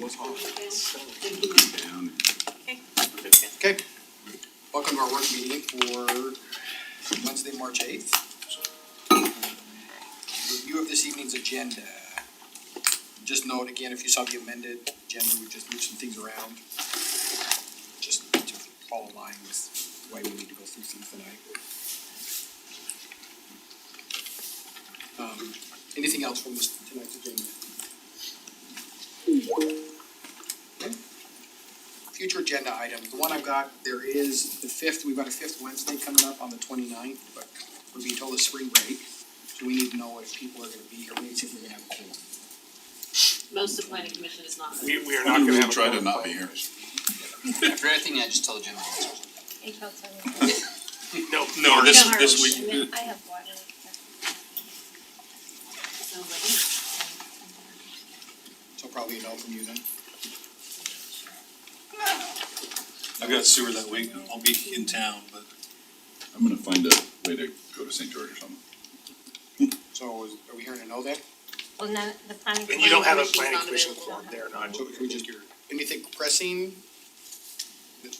Down. Okay, welcome to our work meeting for Wednesday, March 8th. Review of this evening's agenda. Just note again, if you saw the amended agenda, we just moved some things around. Just to follow line with why we need to go through things tonight. Anything else from tonight's agenda? Okay. Future agenda items, the one I've got, there is the 5th, we've got a 5th Wednesday coming up on the 29th, but we're being told it's spring break, so we need to know if people are gonna be here, we need to see if we're gonna have a quorum. Most of the planning commission is not. We are not gonna have a try to quorum. not be here. After everything, I just tell the general manager. No, We this don't this hire week. I have water. Sounds like So probably a no from you then. I've got sewer that week, I'll be in town, but I'm gonna find a way to go to St. George or something. So are we hearing a no then? Well, none, the planning. And you don't have a Planning planning commission's commission not quorum there, not. So can we just, anything pressing?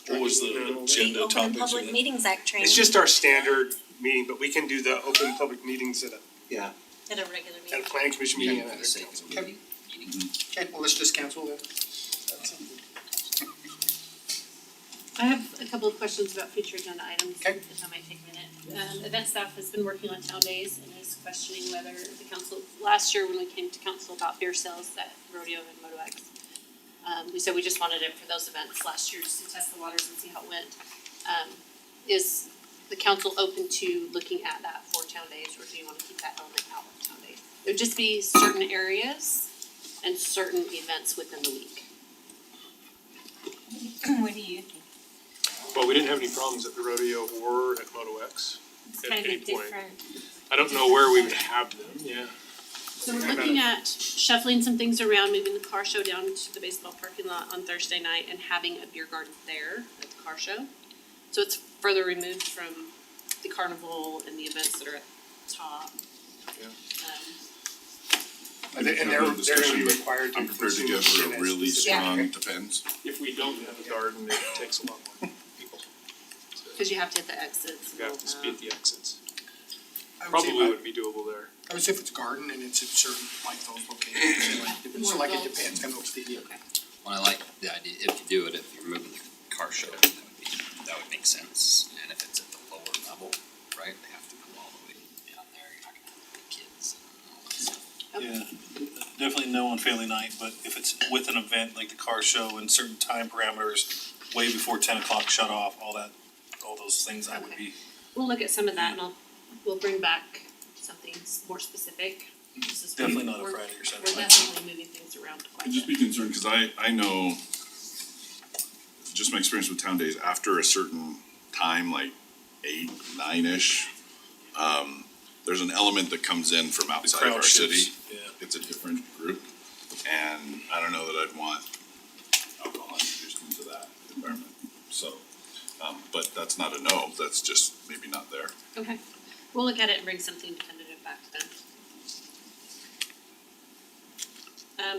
what was the The agenda Open topics? Public again? Meetings Act training. It's just our standard meeting, but we can do the open public meetings at At a regular a meeting. planning commission meeting and For at the a sake council. of meeting. Okay, well, let's just cancel that. I have a couple of questions about future agenda items, Okay. if I might take a minute. Event staff has been working on town days and is questioning whether the council, last year when we came to council about beer sales at Rodeo and Moto X, we said we just wanted it for those events last year just to test the waters and see how it went. Is the council open to looking at that for town days, or do you wanna keep that element out of town days? It would just be certain areas and certain events within the week. What do you think? Well, we didn't have any problems at the rodeo or at Moto X It's at kind any of point. different. I don't know where we would have them, yeah. So we're looking at shuffling some things around, moving the car show down to the baseball parking lot on Thursday night and having a beer garden there at the car show. So it's further removed from the carnival and the events that are at the top. Yeah. And they're gonna be required to. I'm prepared to give her a really strong depends. If we don't have a garden, it takes a lot more people. Cause you have to hit the exits. We have to speed the exits. I would say- Probably would be doable there. I would say if it's garden and it's at certain, like those locations, so like it depends, kind of what's the deal. Well, I like the idea, if you do it, if you're moving the car show, that would make sense. And if it's at the lower level, right, they have to go all the way down there, you're not gonna have the kids and all that stuff. Yeah, definitely no on family night, but if it's with an event like the car show and certain time parameters, way before 10 o'clock shut off, all those things I would be. We'll look at some of that and we'll bring back something more specific. Just as Definitely not a we're- Friday or Saturday We're night. definitely moving things around quite a I'd just be bit. concerned, cause I know, just my experience with town days, after a certain time, like 8, 9-ish, there's an element that comes in from outside of crowd our shifts, city. yeah. It's a different group, and I don't know that I'd want alcohol introduced into that environment, so. But that's not a no, that's just maybe not there. Okay, we'll look at it and bring something definitive back to them.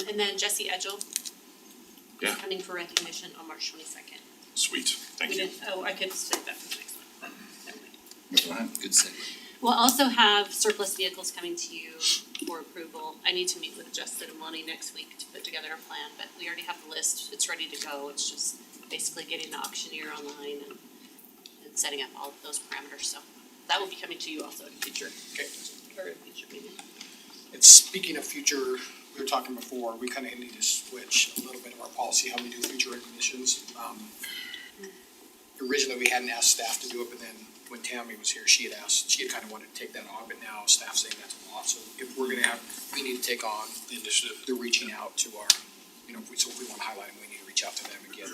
And then Jesse Edgel is Yeah. coming for recognition on March 22nd. Sweet, thank you. I could save that for the next one, but never mind. That's fine. Good segue. We'll also have surplus vehicles coming to you for approval. I need to meet with Justin and Lonnie next week to put together a plan, but we already have the list, it's ready to go. It's just basically getting the auctioneer online and setting up all of those parameters, so that will be coming to you also in future, Okay. or a future meeting. And speaking of future, we were talking before, we kind of need to switch a little bit of our policy, how we do future recognitions. Originally, we hadn't asked staff to do it, but then when Tammy was here, she had kind of wanted to take that on, but now staff's saying that's a lot. So if we're gonna we need to take on The initiative. the reaching out to our, if we wanna highlight them, we need to reach out to them again.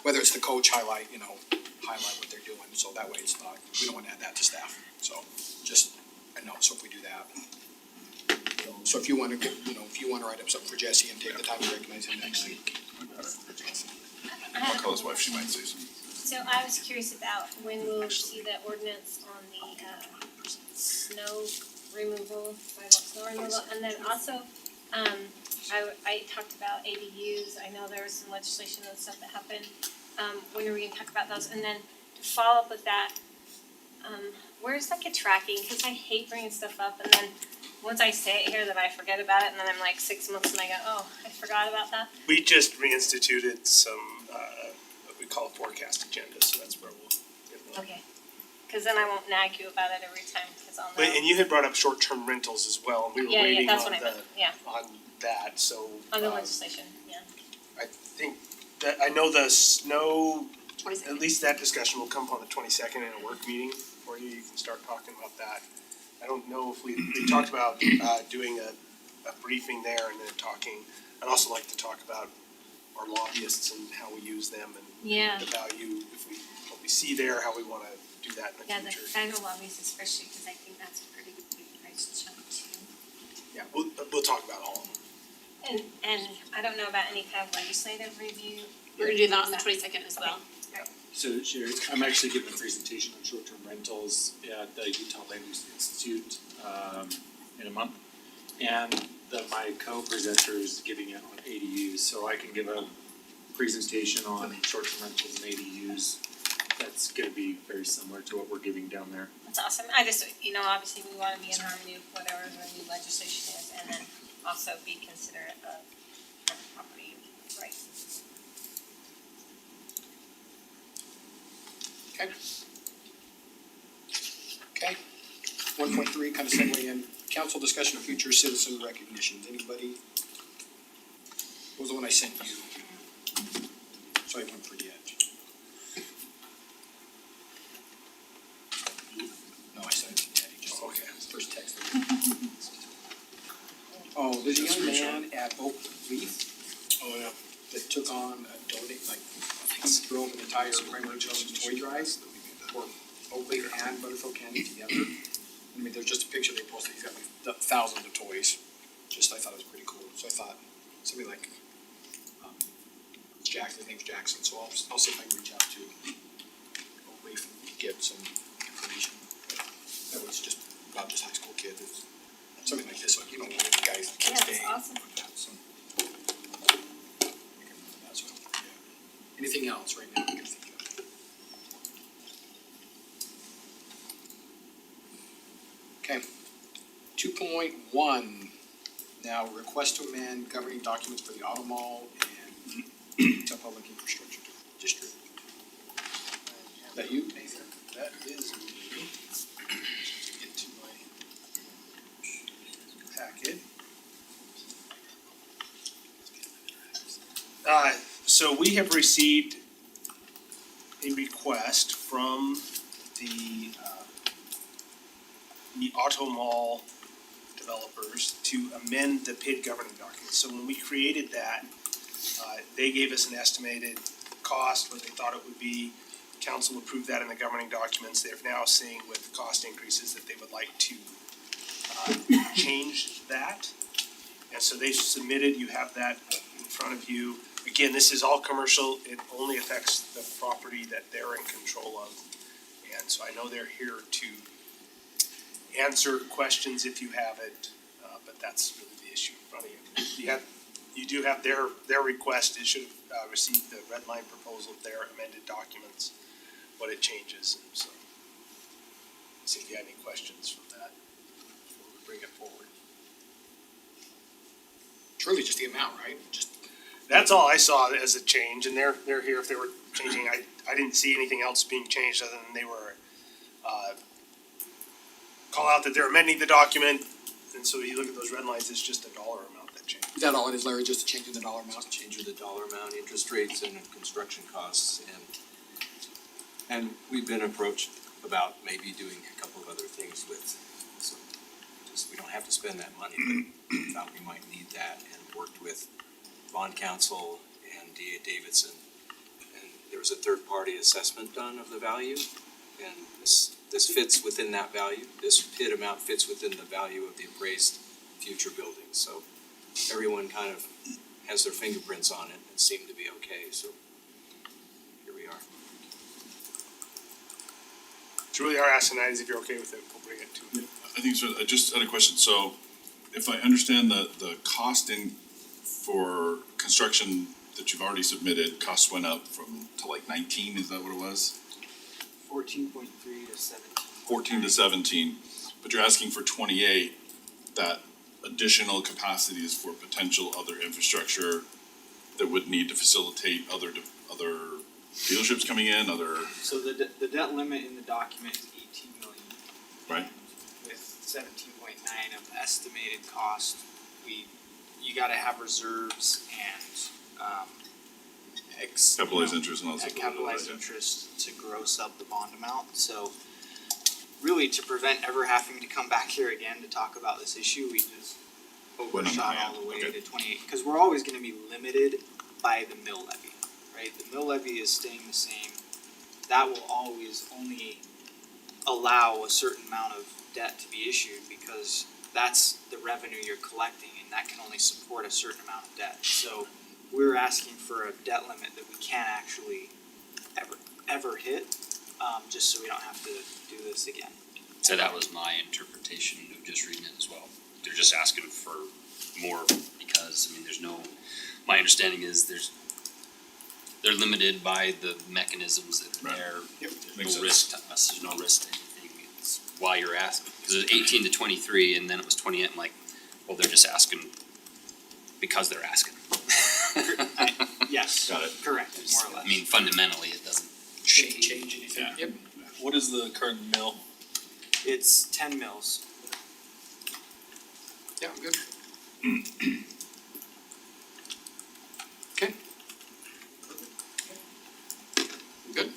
Whether it's the coach highlight what they're doing, so that way it's not, we don't wanna add that to staff. So just a note, so if we do that. So if you wanna write up something for Jesse and take the time to recognize him next week. I got it. I'll call his wife, she might say something. So I was curious about when we'll see the ordinance on the snow removal, sidewalk snow removal, and then also, I talked about ADUs, I know there was some legislation and stuff that happened. When are we gonna talk about those? And then to follow up with that, where's like a tracking? Cause I hate bringing stuff up and then once I say it here, then I forget about it and then I'm like 6 months and I go, oh, I forgot about that. We just reinstituted some, what we call a forecast agenda, so that's where we'll get one. Okay. Cause then I won't nag you about it every time, cause I'll know. Wait, and you had brought up short-term rentals as well, and we were Yeah, waiting that's on what I meant, yeah, on that, so. on the legislation, yeah. I think that, I know the snow, 22nd. at least that discussion will come up on the 22nd in a work meeting for you, you can start talking about that. I don't know if we talked about, doing a briefing there and then talking, I'd also like to talk about our lobbyists and how we use them and Yeah. the value, if we, what we see there, how we wanna do that in Yeah, the the future. federal lobbies especially, cause I think that's a pretty big price chunk too. Yeah, we'll talk about all of them. And I don't know about any kind of legislative review. We're gonna do that on the 22nd as well. So Sherry, I'm actually giving a presentation on short-term rentals at the Utah Land Use Institute in a month. And my co-presenter is giving it on ADUs, so I can give a presentation on short-term rentals and ADUs. That's gonna be very similar to what we're giving down there. That's awesome. I just, obviously we wanna be in harmony with whatever the new legislation is and then also be considerate of property rights. Okay. Okay. 1.3, kind of segue in, council discussion of future citizen recognitions, anybody? What was the one I sent you? So I won't forget. No, I sent it to Teddy, just okay, first text. Oh, there's a young man at Oak Leaf. Oh, yeah. That took on a donate, like, he drove an entire primary children's toy drive for Oak Leaf and Butterfield Candy together. I mean, there's just a picture they posted, he's got like thousands of toys, just I thought it was pretty cool, so I thought, somebody like, Jackson, his name's Jackson, so I'll see if I can reach out to Oak Leaf and get some information. But that was just about this high school kid, it's something like this, like, the guys, Yeah, kids that's day. awesome. So, we can remember that, so, yeah. Anything else right now we can think of? Okay. 2.1, now request to amend governing documents for the auto mall and retail public infrastructure district. Is that you, Nathan? That is me. Just get to my packet. So we have received a request from the auto mall developers to amend the PID governing documents. So when we created that, they gave us an estimated cost, what they thought it would be. Council approved that in the governing documents. They're now seeing with cost increases that they would like to change that. And so they submitted, you have that in front of you. Again, this is all commercial. It only affects the property that they're in control of. And so I know they're here to answer questions if you have it, but that's really the issue in front of you. You do have their request, it should have received the red line proposal, their amended documents, what it changes, and so. See if you have any questions from that before we bring it forward. It's really just the amount, right? Just, That's all I saw as a change, and they're here if they were changing, I didn't see anything else being changed other than they were, call out that they're amending the document, and so you look at those red lines, it's just a dollar amount that changed. is that all it is, Larry, just changing the dollar amount? Change of the dollar amount, interest rates and construction costs and we've been approached about maybe doing a couple of other things with, so just, we don't have to spend that money, but we thought we might need that and worked with bond counsel and DA Davidson. And there was a third party assessment done of the value and this fits within that value. This PID amount fits within the value of the appraised future buildings, so everyone kind of has their fingerprints on it and seemed to be okay, so here we are. So really our ask tonight is if you're okay with it, we'll bring it to you. I think so. I just had a question. So if I understand the cost for construction that you've already submitted, costs went up to like 19, is that what it was? 14.3 to 17. 14 to 17, but you're asking for 28, that additional capacity is for potential other infrastructure that would need to facilitate other dealerships coming in, So the debt limit in the document is 18 million. right? With 17.9 of estimated cost, you gotta have reserves and, Capitalized interest and all that. capitalized interest to gross up the bond amount, so really to prevent ever having to come back here again to talk about this issue, we just overshot all the way Okay. to 28, cause we're always gonna be limited by the mill levy, right? The mill levy is staying the same, that will always only allow a certain amount of debt to be issued because that's the revenue you're collecting and that can only support a certain amount of debt, so we're asking for a debt limit that we can't actually ever hit, just so we don't have to do this again. So that was my interpretation of just reading it as well. They're just asking for more because, I mean, there's no, my understanding is they're limited by the mechanisms that are Right. there. Yep. There's Makes no risk to us, there's no risk to anything. It's why you're asking, because it was 18 to 23 and then it was 28. I'm like, well, they're just asking because they're asking. Yes, Got it. correct, more or I less. mean, fundamentally, it doesn't Shouldn't change. change anything. Yeah. Yep. What is the current mill? It's 10 mils. Yeah, I'm good. Okay. Good?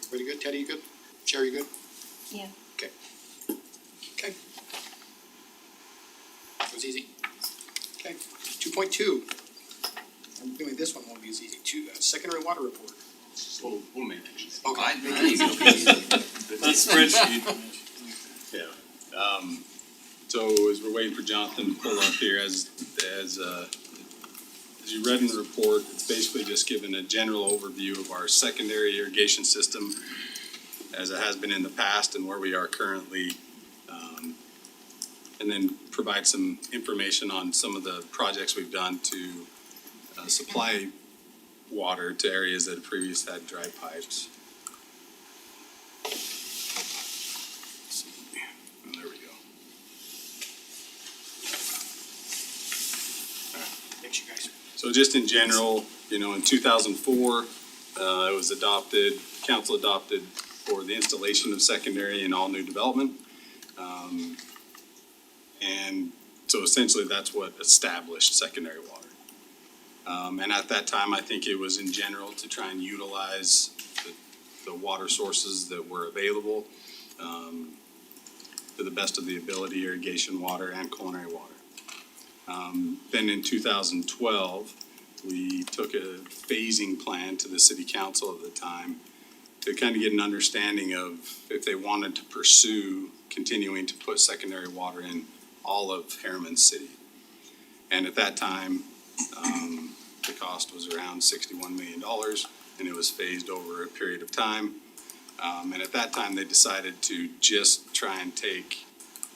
Everybody good? Teddy, you good? Sherry, you good? Yeah. Okay. Okay. That was easy. Okay, 2.2. I'm doing this one won't be as easy. Secondary water report. We'll manage. Okay. That spreadsheet. Yeah, so as we're waiting for Jonathan to pull up here, as you read in the report, it's basically just giving a general overview of our secondary irrigation system as it has been in the past and where we are currently. And then provide some information on some of the projects we've done to supply water to areas that previously had dry pipes. There we go. Thanks, you guys. So just in general, in 2004, it was council adopted for the installation of secondary in all new development. And so essentially that's what established secondary water. And at that time, I think it was in general to try and utilize the water sources that were available, to the best of the ability, irrigation water and culinary water. Then in 2012, we took a phasing plan to the city council at the time to kind of get an understanding of if they wanted to pursue continuing to put secondary water in all of Harriman City. And at that time, the cost was around $61 million and it was phased over a period of time. And at that time, they decided to just try and take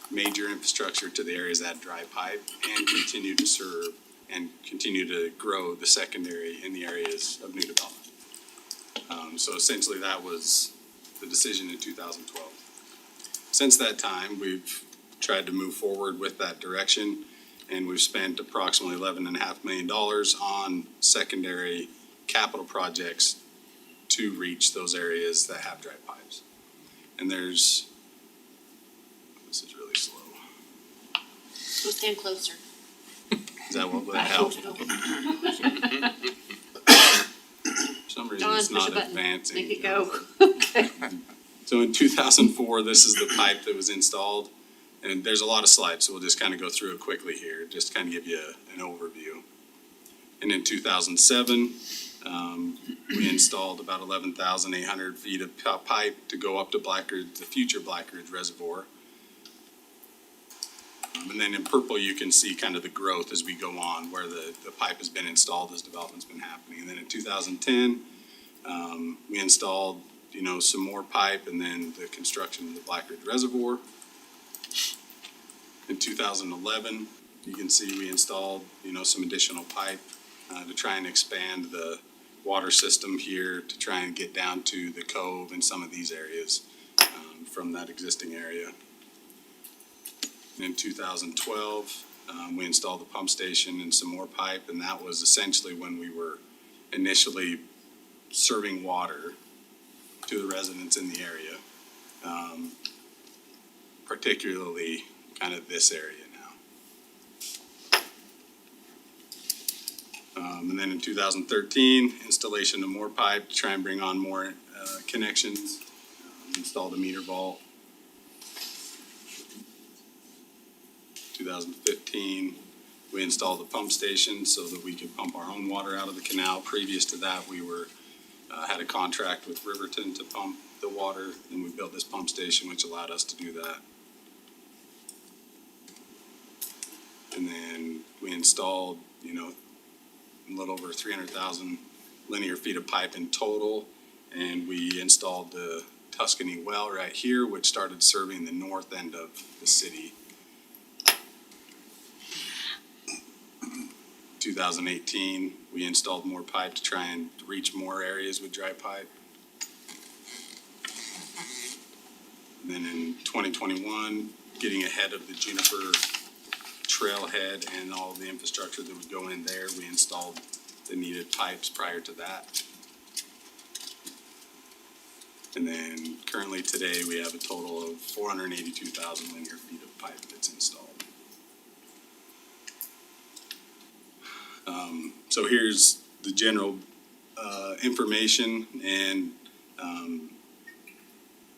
major infrastructure to the areas that had dry pipe and continue to serve and continue to grow the secondary in the areas of new development. So essentially that was the decision in 2012. Since that time, we've tried to move forward with that direction and we've spent approximately $11.5 million on secondary capital projects to reach those areas that have dry pipes. And this is really slow. We'll stand closer. Is that what would I help? hope For some reason, Dawn, it's push a not button. advancing. Make it go. Okay. So in 2004, this is the pipe that was installed. And there's a lot of slides, so we'll just kind of go through it quickly here, just to kind of give you an overview. And in 2007, we installed about 11,800 feet of pipe to go up to the future Black Ridge Reservoir. And then in purple, you can see kind of the growth as we go on, where the pipe has been installed as development's been happening. And then in 2010, we installed, some more pipe and then the construction of the Black Ridge Reservoir. In 2011, you can see we installed, some additional pipe, to try and expand the water system here to try and get down to the cove and some of these areas, from that existing area. In 2012, we installed the pump station and some more pipe, and that was essentially when we were initially serving water to the residents in the area, particularly kind of this area now. And then in 2013, installation of more pipe to try and bring on more connections, installed a meter vault. 2015, we installed a pump station so that we could pump our own water out of the canal. Previous to that, we had a contract with Riverton to pump the water, and we built this pump station which allowed us to do that. And then we installed, a little over 300,000 linear feet of pipe in total, and we installed the Tuscany well right here, which started serving the north end of the city. 2018, we installed more pipe to try and reach more areas with dry pipe. And then in 2021, getting ahead of the Juniper trailhead and all of the infrastructure that would go in there, we installed the needed pipes prior to that. And then currently today, we have a total of 482,000 linear feet of pipe that's installed. So here's the general information, and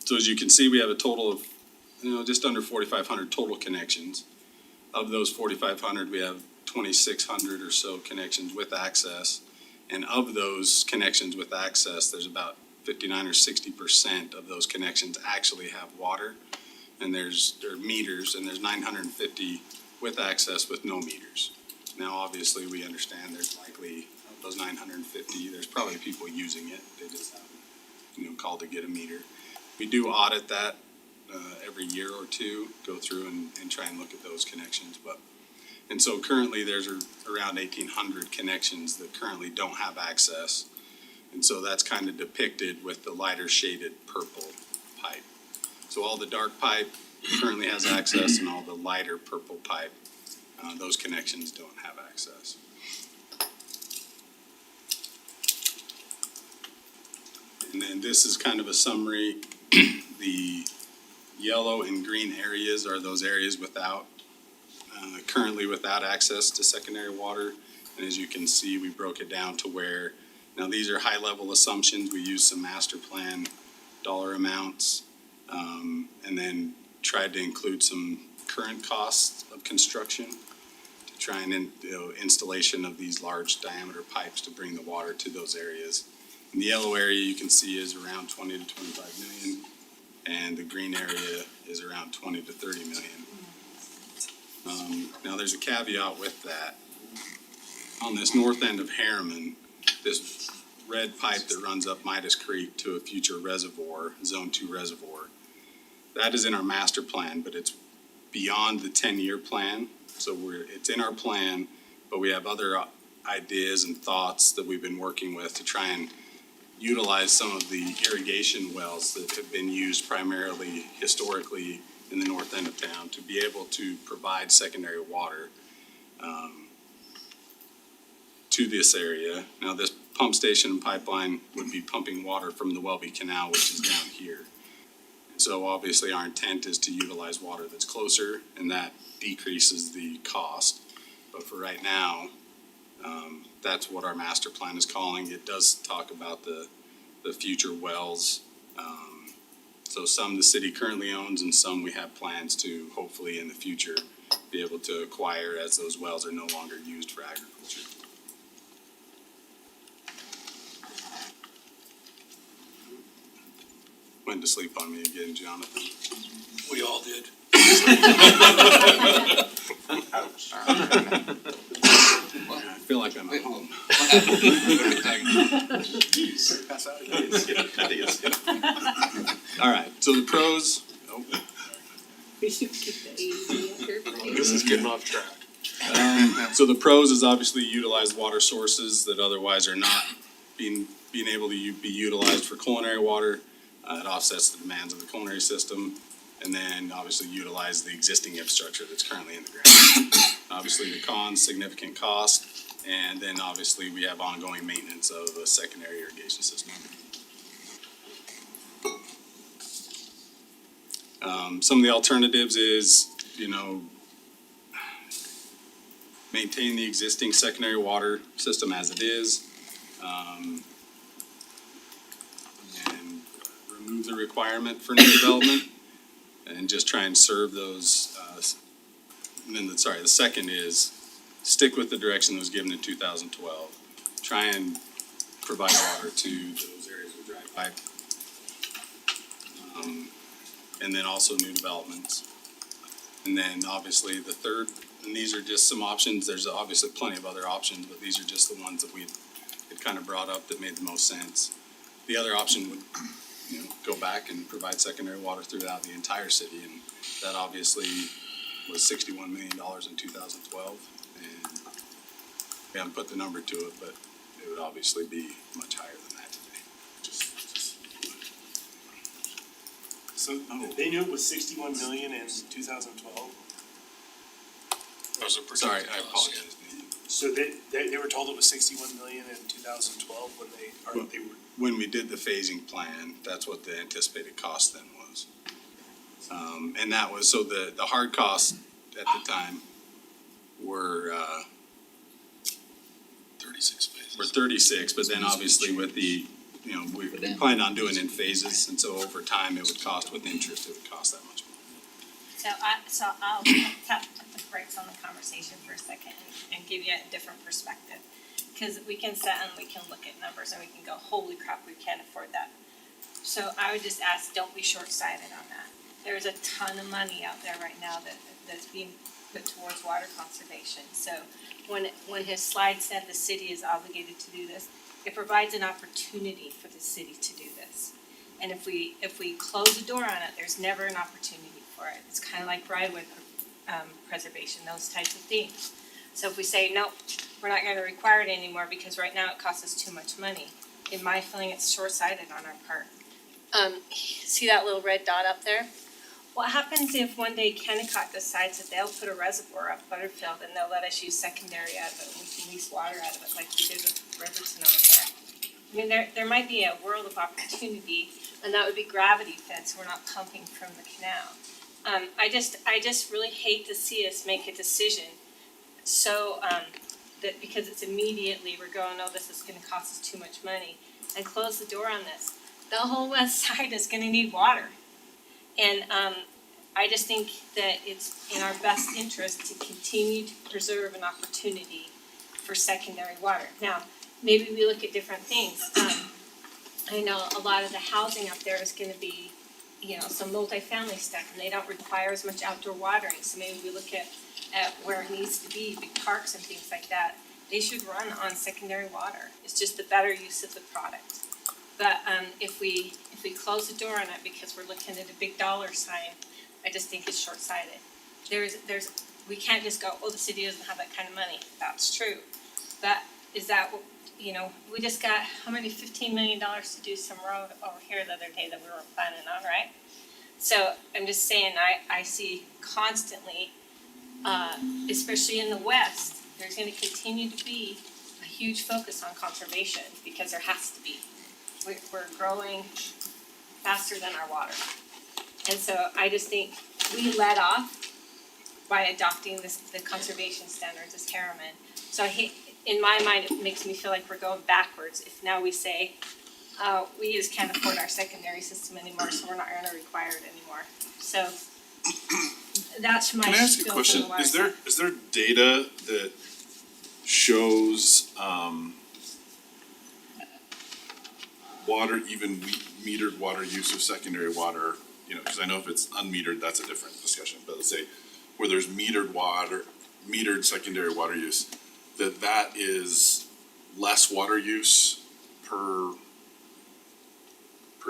so as you can see, we have a total of just under 4,500 total connections. Of those 4,500, we have 2,600 or so connections with access, and of those connections with access, there's about 59 or 60% of those connections actually have water, and there are meters, and there's 950 with access with no meters. Now, obviously, we understand there's likely, of those 950, there's probably people using it. They just haven't, called to get a meter. We do audit that every year or two, go through and try and look at those connections. And so currently, there's around 1,800 connections that currently don't have access. And so that's kind of depicted with the lighter shaded purple pipe. So all the dark pipe currently has access, and all the lighter purple pipe, those connections don't have access. And then this is kind of a summary. The yellow and green areas are those areas currently without access to secondary water. And as you can see, we broke it down to where, now these are high level assumptions. We use some master plan dollar amounts, and then tried to include some current costs of construction to try and installation of these large diameter pipes to bring the water to those areas. And the yellow area you can see is around 20 to 25 million, and the green area is around 20 to 30 million. Now there's a caveat with that. On this north end of Harriman, this red pipe that runs up Midas Creek to a future reservoir, Zone 2 reservoir, that is in our master plan, but it's beyond the 10-year plan. So it's in our plan, but we have other ideas and thoughts that we've been working with to try and utilize some of the irrigation wells that have been used primarily historically in the north end of town to be able to provide secondary water to this area. Now this pump station and pipeline would be pumping water from the Welby Canal, which is down here. So obviously our intent is to utilize water that's closer, and that decreases the cost. But for right now, that's what our master plan is calling. It does talk about the future wells. So some the city currently owns, and some we have plans to hopefully in the future be able to acquire as those wells are no longer used for agriculture. Went to sleep on me again, Jonathan. We all did. I feel like I'm at home. All right, so the pros. We should keep the AED up here. This is getting off track. So the pros is obviously utilize water sources that otherwise are not being able to be utilized for culinary water. It offsets the demands of the culinary system. And then obviously utilize the existing infrastructure that's currently in the ground. Obviously the cons, significant cost, and then obviously we have ongoing maintenance of a secondary irrigation system. Some of the alternatives is, maintain the existing secondary water system as it is. And remove the requirement for new development and just try and serve those, and then the second is stick with the direction that was given in 2012. Try and provide water to those areas with dry pipe. And then also new developments. And then obviously the third, and these are just some options, there's obviously plenty of other options, but these are just the ones that we had kind of brought up that made the most sense. The other option would, go back and provide secondary water throughout the entire city, and that obviously was $61 million in 2012, and we haven't put the number to it, but it would obviously be much higher than that today. So they knew it was 61 million in 2012? Sorry, I apologize. So they were told it was 61 million in 2012 when they were. When we did the phasing plan, that's what the anticipated cost then was. And that was, so the hard costs at the time were, 36 phases. were 36, but then obviously with the, we planned on doing in phases, and so over time it would cost, with interest, it would cost that much more. So I'll tap the brakes on the conversation for a second and give you a different perspective. Cause we can sit and we can look at numbers and we can go, holy crap, we can't afford that. So I would just ask, don't be short-sighted on that. There's a ton of money out there right now that's being put towards water conservation. So when his slide said the city is obligated to do this, it provides an opportunity for the city to do this. And if we close the door on it, there's never an opportunity for it. It's kind of like right-of-way preservation, those types of things. So if we say, no, we're not gonna require it anymore because right now it costs us too much money, in my feeling, it's short-sighted on our part. See that little red dot up there? What happens if one day Kennecott decides that they'll put a reservoir up Butterfield and they'll let us use secondary out of it and we can lease water out of it like we did with Riverton over here? I mean, there might be a world of opportunity, and that would be gravity fed, so we're not pumping from the canal. I just really hate to see us make a decision so, that because it's immediately, we're going, oh, this is gonna cost us too much money, and close the door on this. The whole west side is gonna need water. And, I just think that it's in our best interest to continue to preserve an opportunity for secondary water. Now, maybe we look at different things. I know a lot of the housing up there is gonna be, some multifamily stuff, and they don't require as much outdoor watering, so maybe we look at where it needs to be, big parks and things like that. They should run on secondary water. It's just the better use of the product. But if we close the door on it because we're looking at a big dollar sign, I just think it's short-sighted. We can't just go, oh, the city doesn't have that kind of money. That's true. But is that, we just got, how many, $15 million to do some road over here the other day that we were planning on, right? So I'm just saying, I see constantly, especially in the west, there's gonna continue to be a huge focus on conservation because there has to be. We're growing faster than our water. And so I just think we let off by adopting the conservation standards as Harriman. So in my mind, it makes me feel like we're going backwards if now we say, we just can't afford our secondary system anymore, so we're not gonna require it anymore. So that's my Can I ask you a spiel question? for the water Is there data that shows, water, even metered water use of secondary water, cause I know if it's unmetered, that's a different discussion, but let's say where there's metered secondary water use, that is less water use per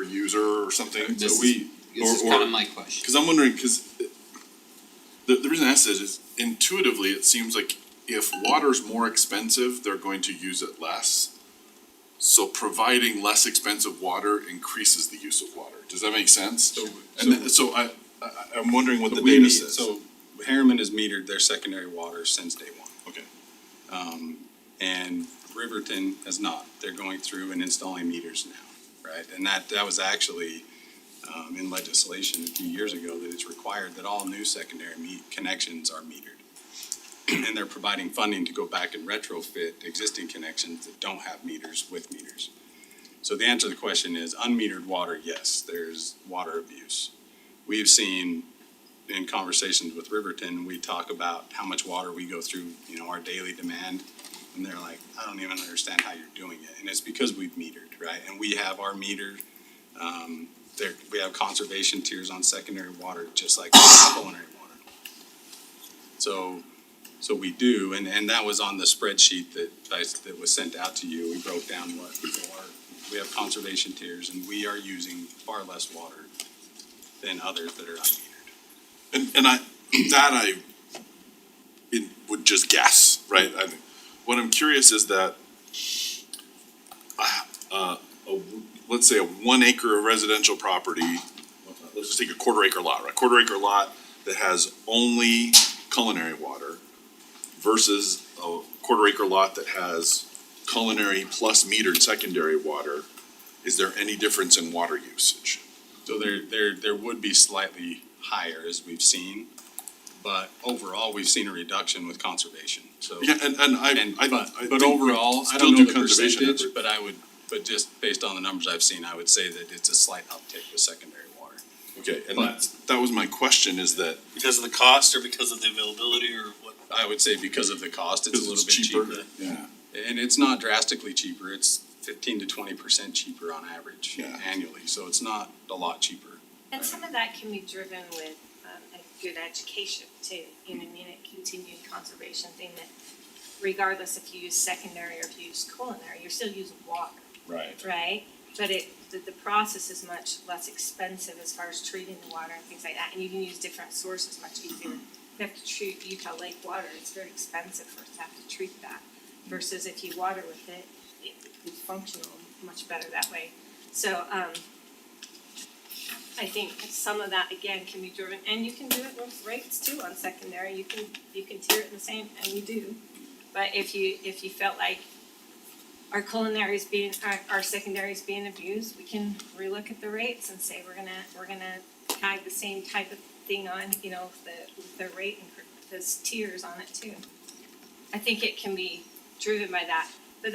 user or something, This so is kind of my question. cause I'm wondering, cause the reason I ask this is intuitively, it seems like if water's more expensive, they're going to use it less. So providing less expensive water increases the use of water. Does that make sense? I'm wondering what the But we data meet- says. So Harriman has metered their secondary water since day one. Okay. And Riverton has not. They're going through and installing meters now, right? And that was actually, in legislation a few years ago, that it's required that all new secondary connections are metered. And they're providing funding to go back and retrofit existing connections that don't have meters with meters. So the answer to the question is unmetered water, yes, there's water abuse. We've seen in conversations with Riverton, we talk about how much water we go through, our daily demand. And they're like, I don't even understand how you're doing it. And it's because we've metered, right? And we have our meter, we have conservation tiers on secondary water, just like culinary water. So we do, and that was on the spreadsheet that was sent out to you. We broke down what people are, we have conservation tiers, and we are using far less water than others that are unmetered. And I would just guess, right? What I'm curious is that, let's say a 1 acre residential property, let's just take a quarter acre lot, right? Quarter acre lot that has only culinary water versus a quarter acre lot that has culinary plus metered secondary water. Is there any difference in water usage? So there would be slightly higher, as we've seen, but overall, we've seen a reduction with conservation, so. Yeah, But overall, I still don't know do the conservation percentage, effort. but just based on the numbers I've seen, I would say that it's a slight uptick with secondary water. Okay, and But- that was my question, is that Because of the cost or because of the availability or what? I would say because of the cost, it's a little bit cheaper. Yeah. And it's not drastically cheaper, it's 15 to 20% cheaper on average Yeah. annually, so it's not a lot cheaper. And some of that can be driven with a good education too, I mean, a continued conservation thing that regardless if you use secondary or if you use culinary, you're still using water, Right. right? But the process is much less expensive as far as treating the water and things like that, and you can use different sources much easier. If you have to treat Utah Lake water, it's very expensive for us to have to treat that, versus if you water with it, it's functional much better that way. So, I think some of that again can be driven, and you can do it with rates too on secondary, you can tier it the same, and you do. But if you felt like our our secondaries being abused, we can relook at the rates and say we're gonna tag the same type of thing on, the rate and those tiers on it too. I think it can be driven by that, but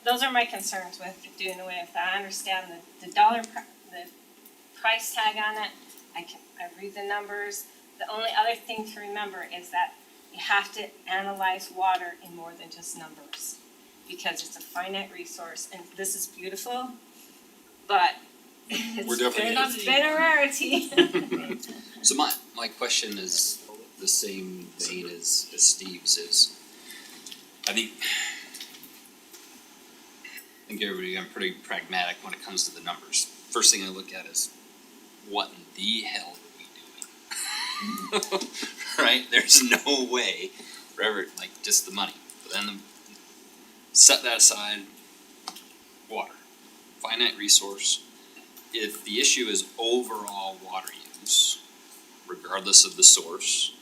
those are my concerns with doing away with that. I understand the price tag on it, I read the numbers. The only other thing to remember is that you have to analyze water in more than just numbers, because it's a finite resource, and this is beautiful, but it's been a rarity. So my question is the same vein as Steve's is, I think everybody, I'm pretty pragmatic when it comes to the numbers. First thing I look at is, what in the hell are we doing? Right? There's no way, forever, just the money. But then set that aside, water, finite resource. If the issue is overall water use, regardless of the source,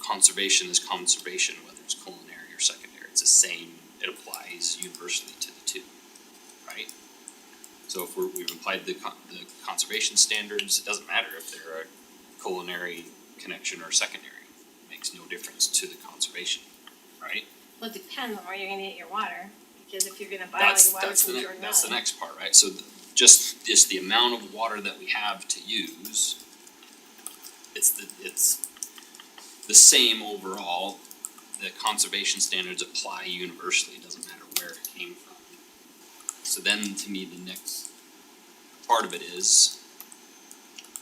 conservation is conservation, whether it's culinary or secondary. It's the same, it applies universally to the two, right? So if we've applied the conservation standards, it doesn't matter if they're a culinary connection or secondary. It makes no difference to the conservation, right? Well, it depends on where you're gonna get your water, because if you're gonna buy all your water from Jordan That's the Valley. next part, right? So just the amount of water that we have to use, it's the same overall. The conservation standards apply universally, it doesn't matter where it came from. So then, to me, the next part of it is,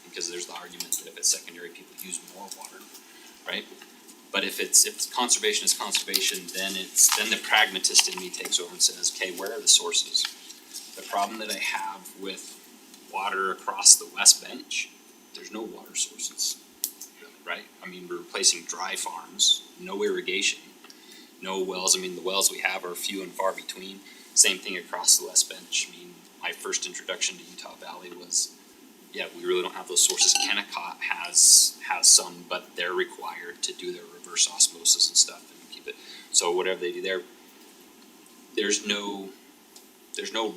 because there's the argument that if it's secondary, people use more water, right? But if conservation is conservation, then the pragmatist in me takes over and says, okay, where are the sources? The problem that I have with water across the West Bench, there's no water sources. right? I mean, we're replacing dry farms, no irrigation, no wells. I mean, the wells we have are few and far between. Same thing across the West Bench. I mean, my first introduction to Utah Valley was, yeah, we really don't have those sources. Kennecott has some, but they're required to do their reverse osmosis and stuff and keep it. So whatever they do there, there's no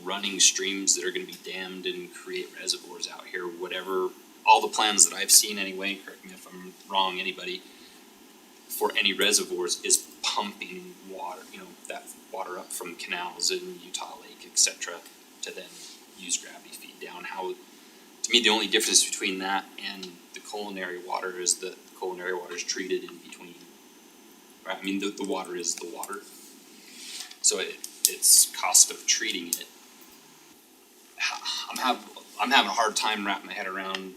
running streams that are gonna be dammed and create reservoirs out here. Whatever, all the plans that I've seen anyway, correct me if I'm wrong, anybody, for any reservoirs is pumping water, that water up from canals in Utah Lake, et cetera, to then use gravity feed down. How, to me, the only difference between that and the culinary water is that the culinary water is treated in between. Right? I mean, the water is the water. So it's cost of treating it. I'm having a hard time wrapping my head around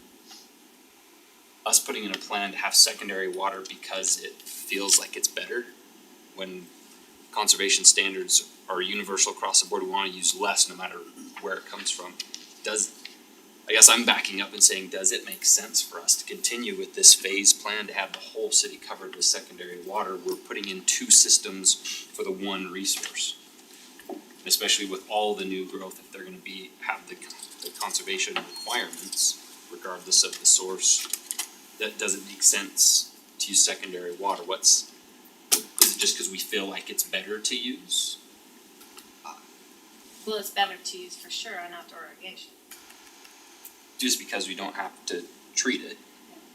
us putting in a plan to have secondary water because it feels like it's better when conservation standards are universal across the board. We wanna use less no matter where it comes from. I guess I'm backing up and saying, does it make sense for us to continue with this phase plan to have the whole city covered with secondary water? We're putting in two systems for the one resource. Especially with all the new growth, if they're gonna have the conservation requirements, regardless of the source, that doesn't make sense to use secondary water. Is it just cause we feel like it's better to use? Well, it's better to use for sure on outdoor irrigation. Just because we don't have to treat it,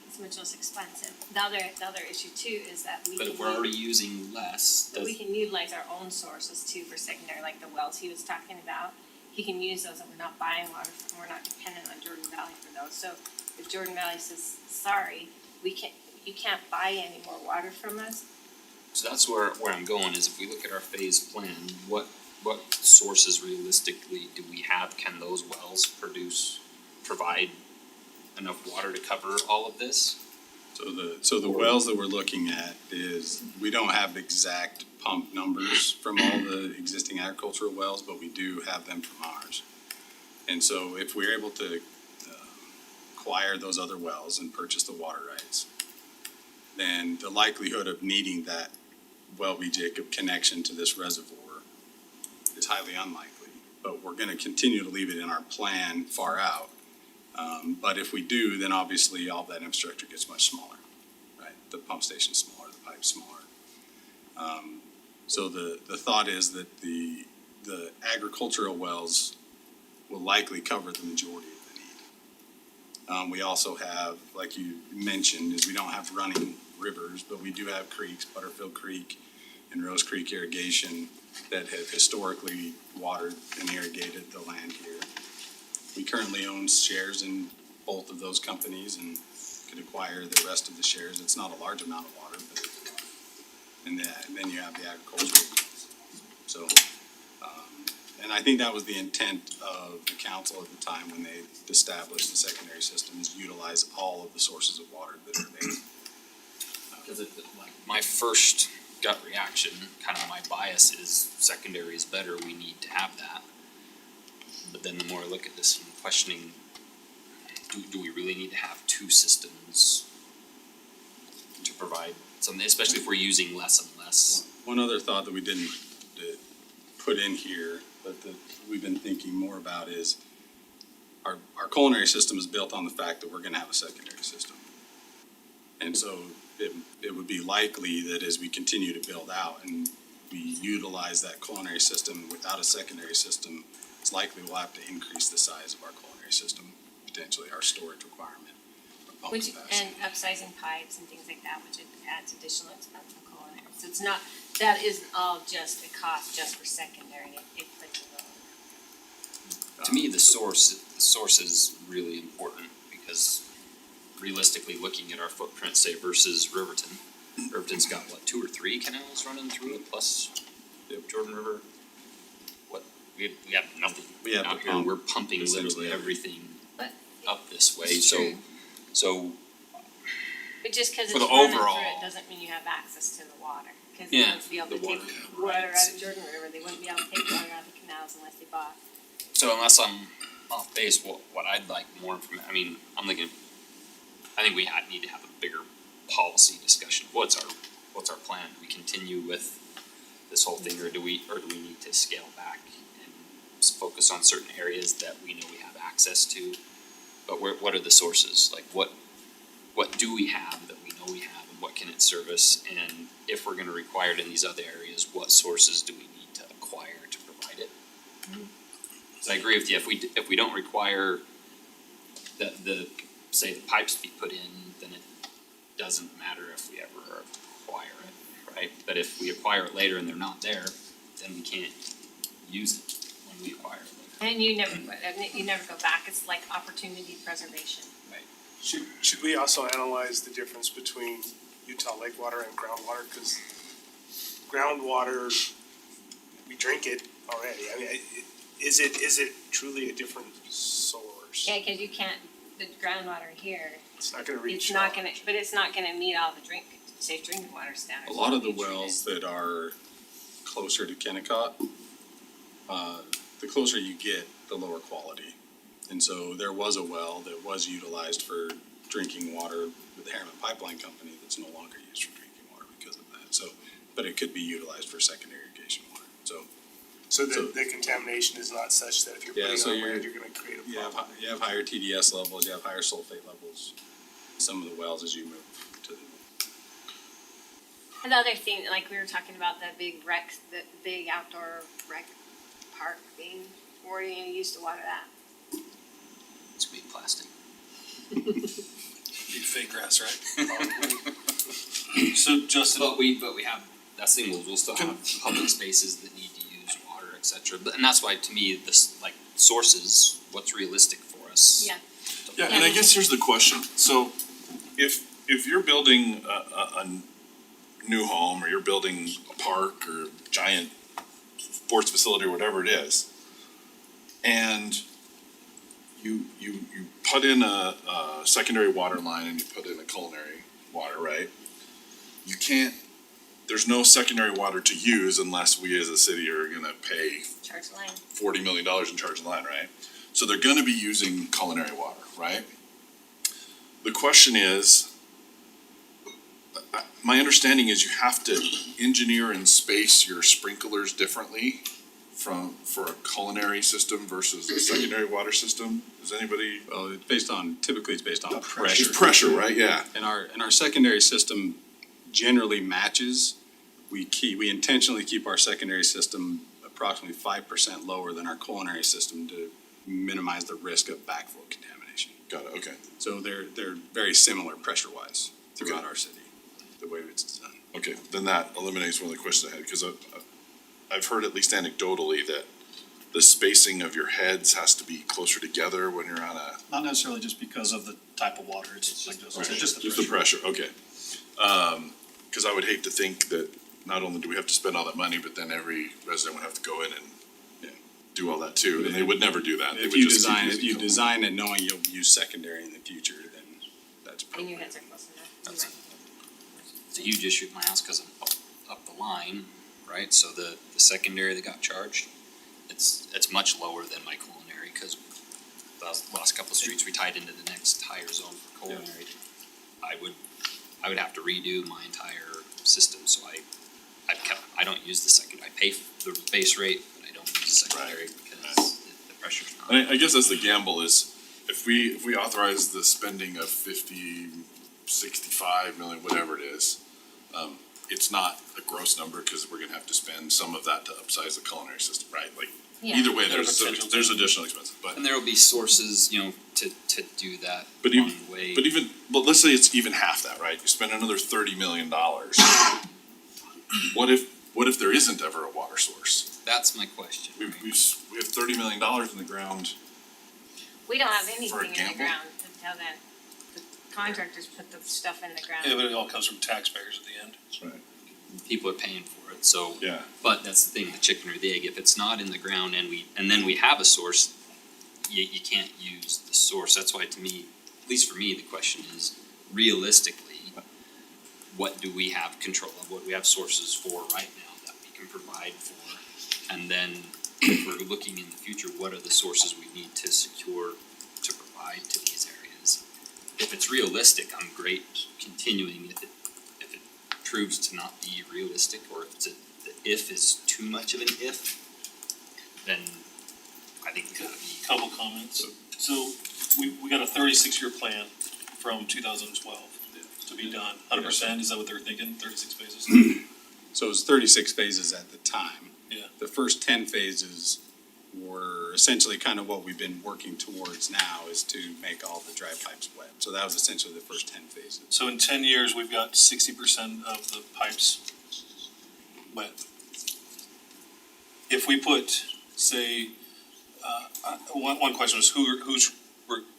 It's much less expensive. The other issue too is that we but can if we're already using less, we can utilize our own sources too for secondary, like the wells he was talking about. He can use those and we're not buying water from, we're not dependent on Jordan Valley for those. So if Jordan Valley says, sorry, you can't buy any more water from us, so that's where I'm going, is if we look at our phase plan, what sources realistically do we have? Can those wells provide enough water to cover all of this? So the wells that we're looking at is, we don't have exact pump numbers from all the existing agricultural wells, but we do have them from ours. And so if we're able to acquire those other wells and purchase the water rights, then the likelihood of needing that Welby Jacob connection to this reservoir is highly unlikely. But we're gonna continue to leave it in our plan far out. But if we do, then obviously all that infrastructure gets much smaller, right? The pump station's smaller, the pipe's smaller. So the thought is that the agricultural wells will likely cover the majority of the need. We also have, like you mentioned, is we don't have running rivers, but we do have creeks, Butterfield Creek and Rose Creek irrigation, that have historically watered and irrigated the land here. We currently own shares in both of those companies and could acquire the rest of the shares. It's not a large amount of water, but and then you have the agricultural. So, and I think that was the intent of the council at the time when they established the secondary system, is utilize all of the sources of water that are there. Cause like my first gut reaction, kind of my bias is secondary is better, we need to have that. But then the more I look at this and questioning, do we really need to have two systems to provide something, especially if we're using less and less? One other thought that we didn't put in here, but that we've been thinking more about is our culinary system is built on the fact that we're gonna have a secondary system. And so it would be likely that as we continue to build out and we utilize that culinary system without a secondary system, it's likely we'll have to increase the size of our culinary system, potentially our storage requirement. our pump capacity. and upsizing pipes and things like that, which adds additional expense for culinary. So it's not, that isn't all just a cost just for secondary, it plays a role. To me, the source is really important, because realistically, looking at our footprint, say versus Riverton, Riverton's got what, 2 or 3 canals running through it, plus the Jordan River? What, we have nothing We have out to here, pump we're pumping essentially literally everything But up this way, it's so, true. so, But just cause For it's the running through overall- it doesn't mean you have access to the water. Cause they Yeah, wouldn't be able the to take water, water out of Jordan River, they wouldn't be able to take water out of the canals unless they bought. so unless I'm off base, what I'd like more information, I mean, I'm thinking, I think we need to have a bigger policy discussion. What's our plan? Do we continue with this whole thing, or do we need to scale back and focus on certain areas that we know we have access to? But what are the sources? Like what do we have that we know we have, and what can it service? And if we're gonna require it in these other areas, what sources do we need to acquire to provide it? So I agree with you, if we don't require the say the pipes be put in, then it doesn't matter if we ever acquire it, right? But if we acquire it later and they're not there, then we can't use it when we acquire it later. And you never go back, it's like opportunity preservation. Should we also analyze the difference between Utah lake water and groundwater? Cause groundwater, we drink it already. I mean, is it truly a different source? Yeah, cause you can't, the groundwater here, It's not gonna reach. it's not gonna, but it's not gonna meet all the safe drinking water standards. A lot of the Be treated. wells that are closer to Kennecott, the closer you get, the lower quality. And so there was a well that was utilized for drinking water with the Harriman Pipeline Company that's no longer used for drinking water because of that. So, but it could be utilized for secondary irrigation water, so. So the contamination is not such that if you're Yeah, putting so on you're- land, you're gonna create a You have, problem. you have higher TDS levels, you have higher sulfate levels, some of the wells as you move to the. And the other thing, like we were talking about the big outdoor rec park thing, where are you gonna use to water that? It's gonna be plastic. Be fake grass, right? So Justin, But we have, that's the thing, we'll still have public spaces that need to use water, et cetera. But, and that's why, to me, this, like, sources, what's realistic for us. Yeah. Yeah, and I guess here's the question, so if you're building a new home, or you're building a park or giant sports facility or whatever it is, and you put in a secondary water line and you put in a culinary water, right? You can't, there's no secondary water to use unless we as a city are gonna pay Charge line. $40 million in charge line, right? So they're gonna be using culinary water, right? The question is, my understanding is you have to engineer and space your sprinklers differently for a culinary system versus a secondary water system. Does anybody? Well, typically it's based on pressure. It's pressure, right? Yeah. And our secondary system generally matches. We intentionally keep our secondary system approximately 5% lower than our culinary system to minimize the risk of backflow contamination. Got it, okay. So they're very similar pressure-wise throughout Okay. our city, the way it's designed. Okay, then that eliminates one of the questions I had, because I've heard at least anecdotally that the spacing of your heads has to be closer together when you're on a. not necessarily just because of the type of water, it's like just the Just the pressure, okay. Cause I would hate to think that not only do we have to spend all that money, but then every resident would have to go in and do all that too, and they would never do that. They If would you just keep design, using if you culinary. design it knowing you'll use secondary in the future, then that's And probably. your heads are close enough. That's It's a huge issue at my house, cause I'm up the line, right? So the secondary that got charged, it's much lower than my culinary, cause the last couple of streets we tied into the next higher zone for culinary. I would have to redo my entire system, so I don't use the second, I pay the base rate, but I don't use the secondary because the pressure's not. And I guess that's the gamble is, if we authorize the spending of 50, 65 million, whatever it is, it's not a gross number, cause we're gonna have to spend some of that to upsize the culinary system, right? Like, Yeah. either way, There's there's potential. additional expenses, but. And there will be sources, to do that But along even, the way. but let's say it's even half that, right? You spend another $30 million. What if there isn't ever a water source? That's my question. We have $30 million in the ground. We don't have anything in the gamble? ground until then. The contractors put the stuff in the ground. Yeah, but it all comes from taxpayers at the end. That's right. People are paying for it, so. Yeah. But that's the thing, the chicken or the egg, if it's not in the ground and then we have a source, you can't use the source. That's why, to me, at least for me, the question is, realistically, what do we have control of, what do we have sources for right now that we can provide for? And then if we're looking in the future, what are the sources we need to secure to provide to these areas? if it's realistic, I'm great continuing. If it proves to not be realistic, or if the if is too much of an if, then I think we gotta be. Couple comments. So we got a 36-year plan from 2012 to be done. 100%, is that what they're thinking? 36 phases? So it was 36 phases at the time. Yeah. The first 10 phases were essentially kind of what we've been working towards now, is to make all the dry pipes wet. So that was essentially the first 10 phases. So in 10 years, we've got 60% of the pipes wet. If we put, say, one question was who's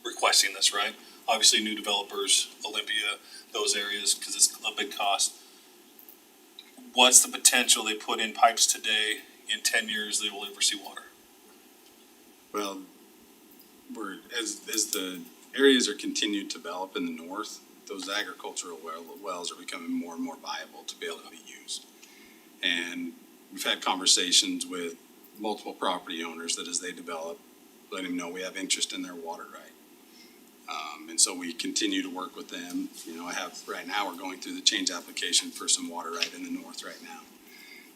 requesting this, right? Obviously, new developers, Olympia, those areas, because it's a big cost. What's the potential they put in pipes today, in 10 years, they will ever see water? Well, as the areas are continued to develop in the north, those agricultural wells are becoming more and more viable to be able to be used. And we've had conversations with multiple property owners that as they develop, let them know we have interest in their water right. And so we continue to work with them. You know, right now, we're going through the change application for some water right in the north right now.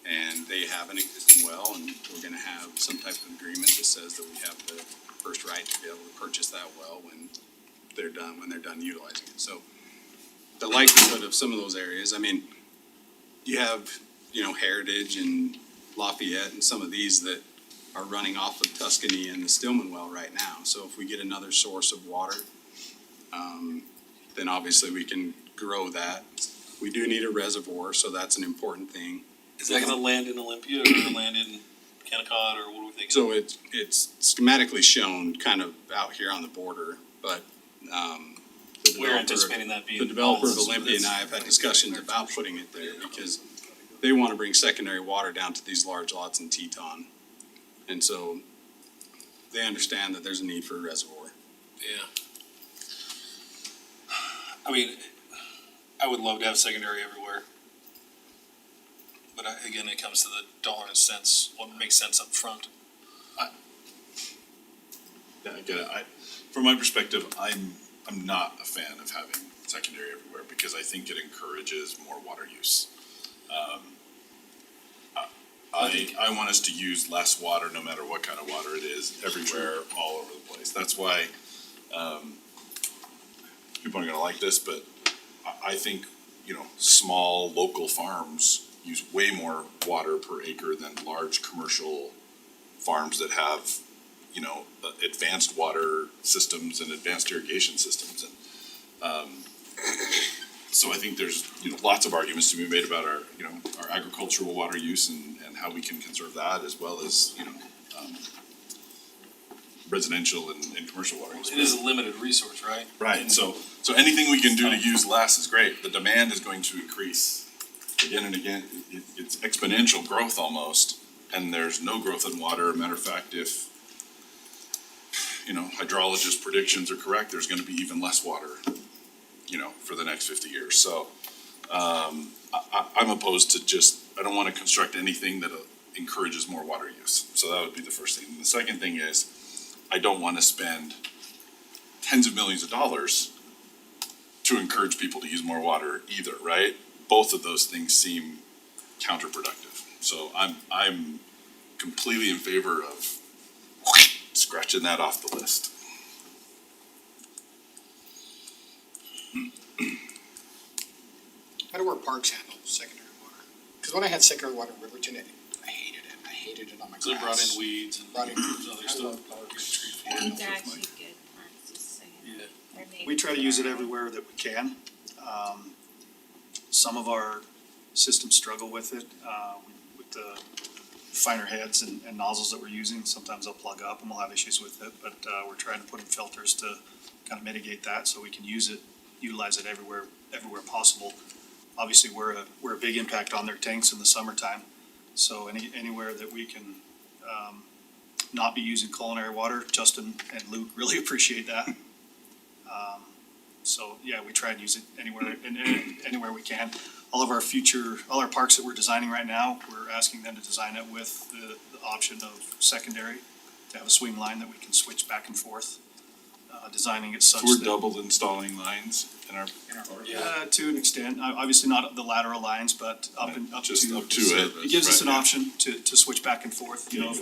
And they have an existing well, and we're gonna have some type of agreement that says that we have the first right to be able to purchase that well when they're done utilizing it. So the likelihood of some of those areas, I mean, you have, Heritage and Lafayette and some of these that are running off of Tuscany and the Stillman well right now. So if we get another source of water, then obviously we can grow that. We do need a reservoir, so that's an important thing. Is that gonna land in Olympia or land in Kennecott, or what do we think? So it's schematically shown kind of out here on the border, but, We're anticipating that being. the developer of all- Olympia and I have had discussions about putting it there because they wanna bring secondary water down to these large lots in Teton. And so they understand that there's a need for a reservoir. Yeah. I mean, I would love to have secondary everywhere. But again, it comes to the dollar and cents, what makes sense up front. Yeah, I get it. From my perspective, I'm not a fan of having secondary everywhere because I think it encourages more water use. I want us to use less water, no matter what kind of water it is, everywhere, all over the place. That's why, people aren't gonna like this, but I think, small local farms use way more water per acre than large commercial farms that have, advanced water systems and advanced irrigation systems. And, so I think there's, lots of arguments to be made about our agricultural water use and how we can conserve that, as well as, residential and commercial water use. It is a limited resource, right? Right, so anything we can do to use less is great. The demand is going to increase again and again. It's exponential growth almost, and there's no growth in water. Matter of fact, if, hydrologist predictions are correct, there's gonna be even less water, for the next 50 years. So, I'm opposed to I don't wanna construct anything that encourages more water use. So that would be the first thing. And the second thing is, I don't wanna spend tens of millions of dollars to encourage people to use more water either, right? Both of those things seem counterproductive. So I'm completely in favor of scratching that off the list. How do our parks handle secondary water? Cause when I had secondary water in Riverton, I hated it on my grass. So they brought in weeds and Brought in- other I stuff. love parks. And they're actually good plants, just saying. Yeah. They're native We try to to use it our- everywhere that we can. Some of our systems struggle with it, with the finer heads and nozzles that we're using. Sometimes they'll plug up and we'll have issues with it, but, we're trying to put in filters to kind of mitigate that so we can utilize it everywhere possible. Obviously, we're a big impact on their tanks in the summertime. So anywhere that we can, not be using culinary water, Justin and Luke really appreciate that. So, yeah, we try and use it anywhere we can. All our parks that we're designing right now, we're asking them to design it with the option of secondary, to have a swing line that we can switch back and forth. designing it such So we're that. double installing lines in our To an extent, obviously not the lateral lines, but up and up to. Just up to it. It gives us an Right, yeah. option to switch back and forth, you know.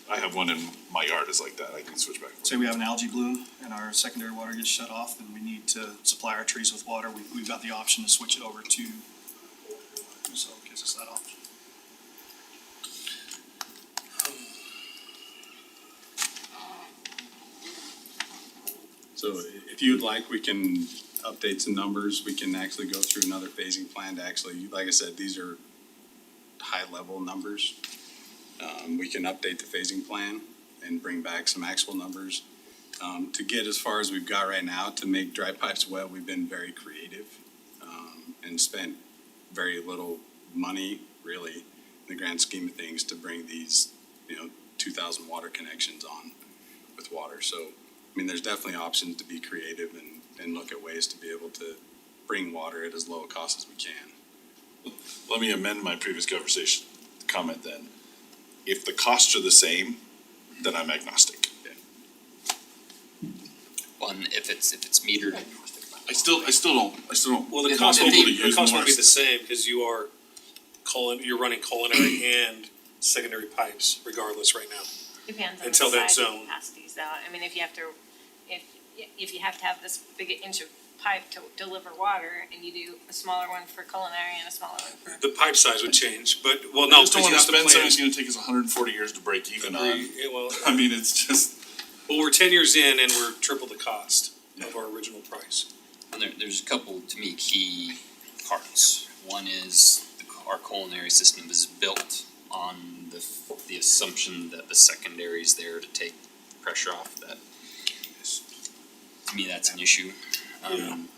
I have one in my yard is like that, I can switch back and forth. Say we have an algae bloom and our secondary water gets shut off, then we need to supply our trees with water. We've got the option to switch it over to, so it gives us that option. So if you'd like, we can update some numbers. We can actually go through another phasing plan to actually, like I said, these are high-level numbers. We can update the phasing plan and bring back some actual numbers. To get as far as we've got right now, to make dry pipes wet, we've been very creative, and spent very little money, really, in the grand scheme of things, to bring these, 2,000 water connections on with water. So, I mean, there's definitely options to be creative and look at ways to be able to bring water at as low a cost as we can. Let me amend my previous comment then. If the costs are the same, then I'm agnostic. One, if it's metered, I still don't. Well, the Yeah, cost the won't be, people to the cost use won't be more. the same, cause you're running culinary and secondary pipes regardless right now. Depends on the Until that size of zone. capacities though, I mean, if you have to have this big inch of pipe to deliver water, and you do a smaller one for culinary and a smaller one for. The pipe size would change, but, well, I no, just because don't you wanna have to spend something plan. that's gonna take us 140 years to break even on. Yeah, well, I mean, it's just. well, we're 10 years in and we're triple the cost of our original price. and there's a couple, to me, key parts. One is our culinary system is built on the assumption that the secondary is there to take pressure off. That to me, that's an issue. Then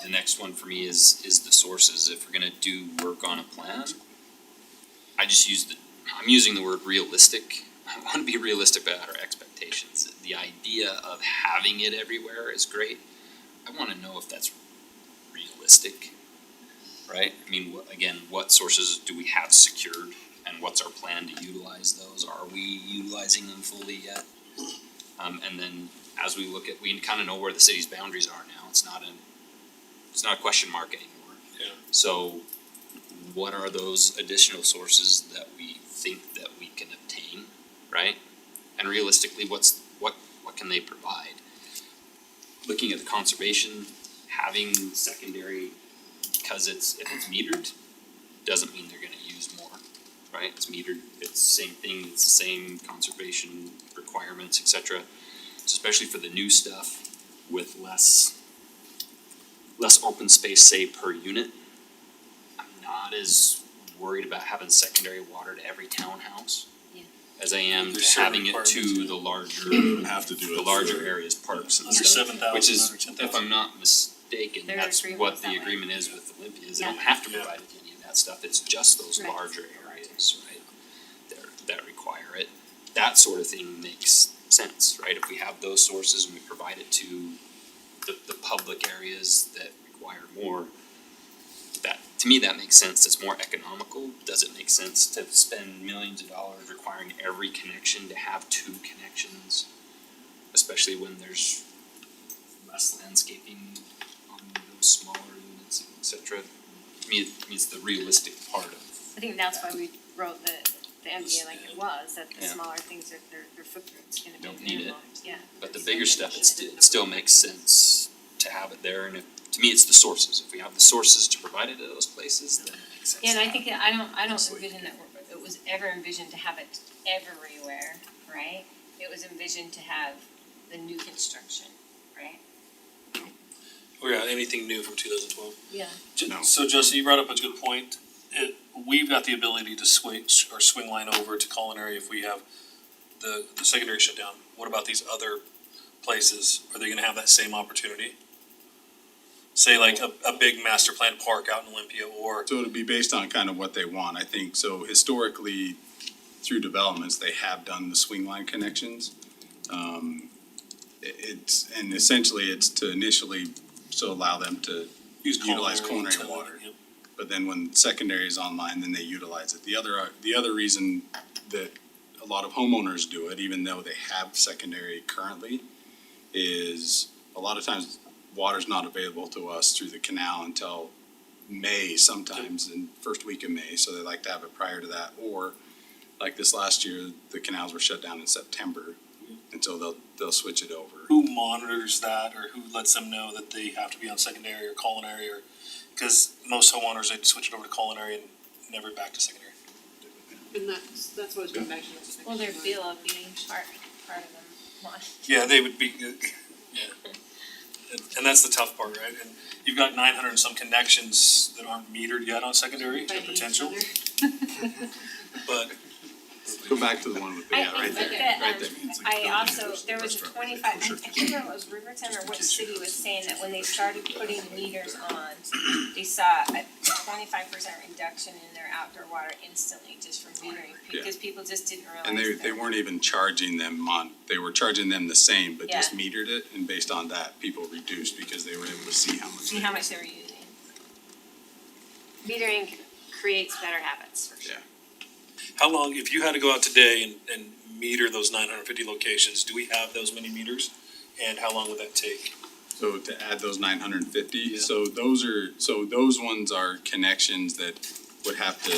the next one for me is the sources. If we're gonna do work on a plan, I'm using the word realistic. I wanna be realistic about our expectations. The idea of having it everywhere is great. I wanna know if that's realistic, right? I mean, again, what sources do we have secured, and what's our plan to utilize those? Are we utilizing them fully yet? And then as we look at, we kinda know where the city's boundaries are now. It's not a question mark anymore. Yeah. So what are those additional sources that we think that we can obtain, right? And realistically, what can they provide? Looking at the conservation, having secondary, because if it's metered, doesn't mean they're gonna use more, right? It's metered, it's the same thing, it's the same conservation requirements, et cetera. So especially for the new stuff with less open space, say, per unit. I'm not as worried about having secondary water to every townhouse. Yeah. As I am There's certain having it to requirements. the larger, Have to do it. the larger areas, parks and Under stuff. 7,000, Which is, under 10,000. if I'm not mistaken, Their that's agreement what is the that way. agreement is with Olympia, is they Yeah. don't have to Yeah. provide any of that stuff, it's just those Right. larger areas, right? That require it. That sort of thing makes sense, right? If we have those sources and we provide it to the public areas that require more, to me, that makes sense, it's more economical. Does it make sense to spend millions of dollars requiring every connection to have 2 connections? Especially when there's less landscaping on those smaller units, et cetera. To me, it's the realistic part of, I think that's why we wrote the MBA like it was, that the Yeah. smaller things are, their footprint's gonna be Don't need it. minimal, yeah. but the bigger stuff, it still makes sense to have it there, and to me, it's the sources. If we have the sources to provide it at those places, then it makes sense. Yeah, and to I have think it. that I don't envision that it was ever envisioned to have it everywhere, right? It was envisioned to have the new construction, right? Or yeah, anything new from 2012. Yeah. No. So Justin, you brought up a good point. We've got the ability to swing line over to culinary if we have the secondary shut down. What about these other places? Are they gonna have that same opportunity? Say like a big master plan park out in Olympia, or So it'll be based on kind of what they want, I think. So historically, through developments, they have done the swing line connections. And essentially it's to initially, so allow them to utilize culinary utility, water. yep. But then when secondary is online, then they utilize it. The other reason that a lot of homeowners do it, even though they have secondary currently, is a lot of times water's not available to us through the canal until May sometimes, in first week of May, so they like to have it prior to that. Or like this last year, the canals were shut down in September, and so they'll switch it over. Who monitors that, or who lets them know that they have to be on secondary or culinary, or, cause most homeowners, they'd switch it over to culinary and never back to secondary. And that's what I was going back to. That's Well, their bill being part of them one. Yeah, they would be, yeah. And that's the tough part, right? And you've got 900 and some connections that aren't metered yet on secondary, the potential, but Go back to the one with, yeah, right there, right there. I also, there was a 25, I can't remember if it was Riverton or which city was saying that when they started putting meters on, they saw a 25% reduction in their outdoor water instantly just from metering, because people just didn't realize. And they weren't even charging them they were charging them the same, but just metered it, and based on that, people reduced because they were able to see how much. They were using. Metering creates better habits, for sure. Yeah. how long, if you had to go out today and meter those 950 locations, do we have those many meters? And how long would that take? So to add those 950, so those ones are connections that would have to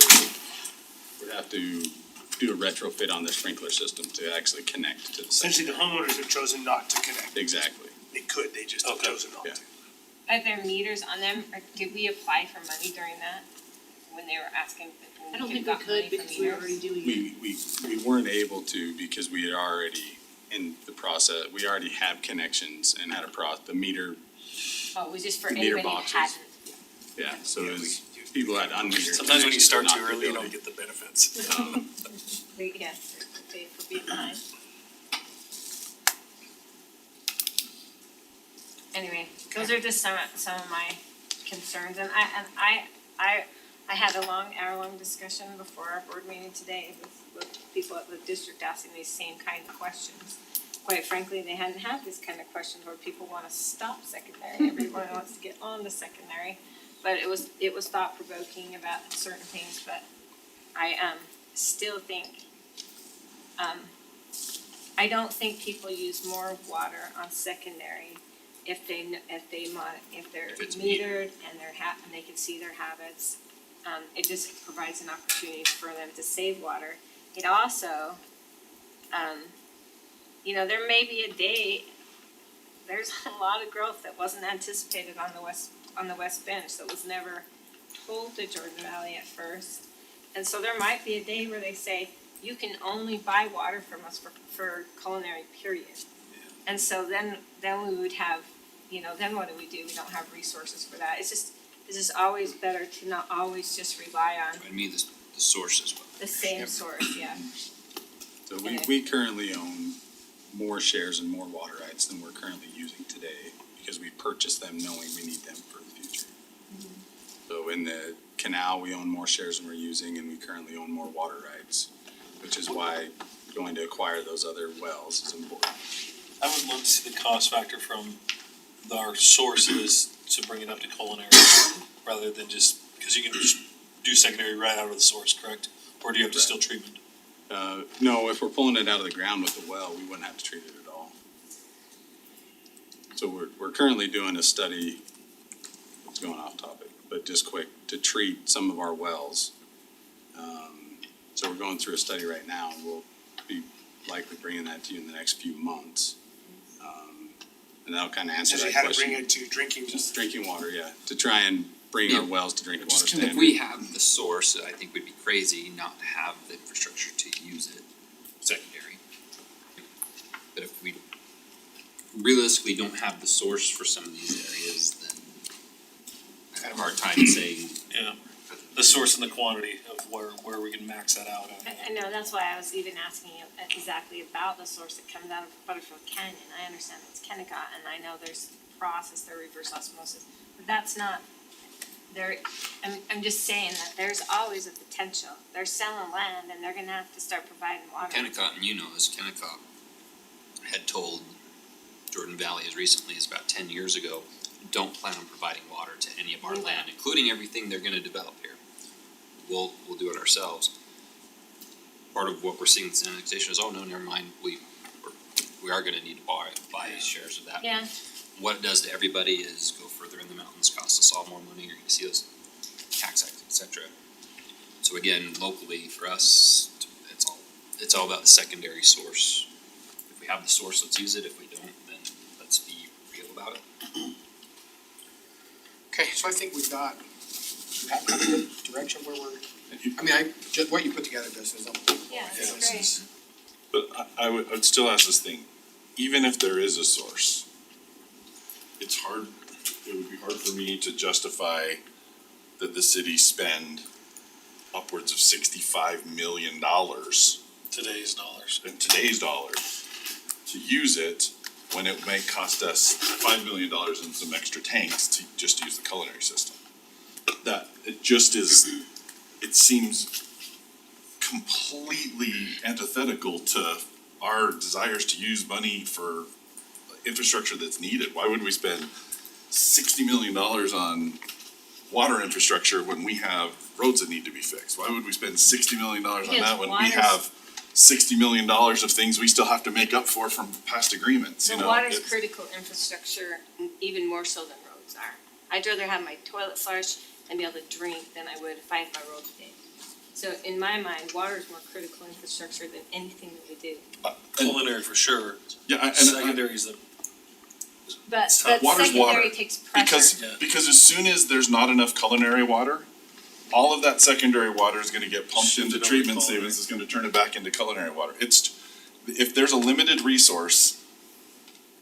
do a retrofit on their sprinkler system to actually connect to the Essentially, system. the homeowners have chosen not to connect. Exactly. They could, they just have chosen not Yeah. to. Are there meters on them, or did we apply for money during that? When they were asking, I don't when we think we got money could for because we were meters? already doing it. We weren't able to because we had already in the process, we already have connections and had the meter, Oh, it was just for the meter anybody that boxes. hadn't. yeah, so it was, people had unmetered. Sometimes when you connections, start but too not the early, you don't ability. get the benefits. Yeah, they for being behind. Anyway, those are just some of my concerns, and I had a long, hour-long discussion before our board meeting today with people at the district asking these same kind of questions. Quite frankly, they hadn't had this kind of question where people wanna stop secondary, everyone wants to get on the secondary. But it was thought-provoking about certain things, but I still think I don't think people use more water on secondary if they're it's metered and and they can see their habits. It just provides an opportunity for them to save water. It also, there may be a day, there's a lot of growth that wasn't anticipated on the west bench, that was never told to Jordan Valley at first. And so there might be a day where they say, you can only buy water from us for culinary, period. And so then we would have, then what do? We don't have resources for that. It's just always better to not always just rely on I mean, the source as well. the same source, yeah. So we currently own more shares and more water rights than we're currently using today because we purchased them knowing we need them for the future. So in the canal, we own more shares than we're using, and we currently own more water rights, which is why going to acquire those other wells is important. I would love to see the cost factor from our sources to bring it up to culinary, rather than just, because you can just do secondary right out of the source, correct? Or do you have to still treatment? No, if we're pulling it out of the ground with the well, we wouldn't have to treat it at all. So we're currently doing a study, it's going off topic, but just quick, to treat some of our wells. So we're going through a study right now, and we'll be likely bringing that to you in the next few months. And that'll kind of answer that Essentially, how to question. bring it to drinking, just Drinking water, yeah, to try and bring our wells to drinking water If standard. we have the source, I think we'd be crazy not to have the infrastructure to use it secondary. But if we realistically don't have the source for some of these areas, then I have a hard time saying. Yeah, the source and the quantity of where we can max that out at. I know, that's why I was even asking you exactly about the source that comes out of Butterfield Canyon. I understand it's Kennecott, and I know there's process, there's reverse osmosis, but that's not, I'm just saying that there's always a potential. They're selling land and they're gonna have to start providing water. Kennecott, and you know this, Kennecott had told Jordan Valley as recently as about 10 years ago, don't plan on providing water to any of our land, including everything they're gonna develop here. We'll do it ourselves. Part of what we're seeing with this annexation is, oh no, never mind, we're we are gonna need to buy shares of that. Yeah, What it does to everybody is go further in the mountains, cost us all more money, you're gonna see those tax acts, et cetera. So again, locally, for us, it's all about the secondary source. If we have the source, let's use it, if we don't, then let's be real about it. Okay, so I think we've got, we have kind of good direction where we're, I mean, just what you put together, this is unbelievable. yeah, Yeah, it's great. But I'd still ask this thing, even if there is a source, it would be hard for me to justify that the city spend upwards of $65 million Today's dollars. in today's dollars to use it when it may cost us $5 million and some extra tanks to just use the culinary system. That, it just is, it seems completely antithetical to our desires to use money for infrastructure that's needed. Why would we spend $60 million on water infrastructure when we have roads that need to be fixed? Why would we spend $60 million on Because that when we water's- have $60 million of things we still have to make up for from past agreements, you So know? water's It's- critical infrastructure, even more so than roads are. I'd rather have my toilet flushed and be able to drink than I would if I had my roads paved. So in my mind, water is more critical infrastructure than anything that we do. Culinary for sure, Yeah, secondary is the, But water's secondary water. takes pressure. Yeah. Because as soon as there's not enough culinary water, all of that secondary water is gonna get pumped Shifted into over to treatment culinary. stations, it's gonna turn it back into culinary water. If there's a limited resource,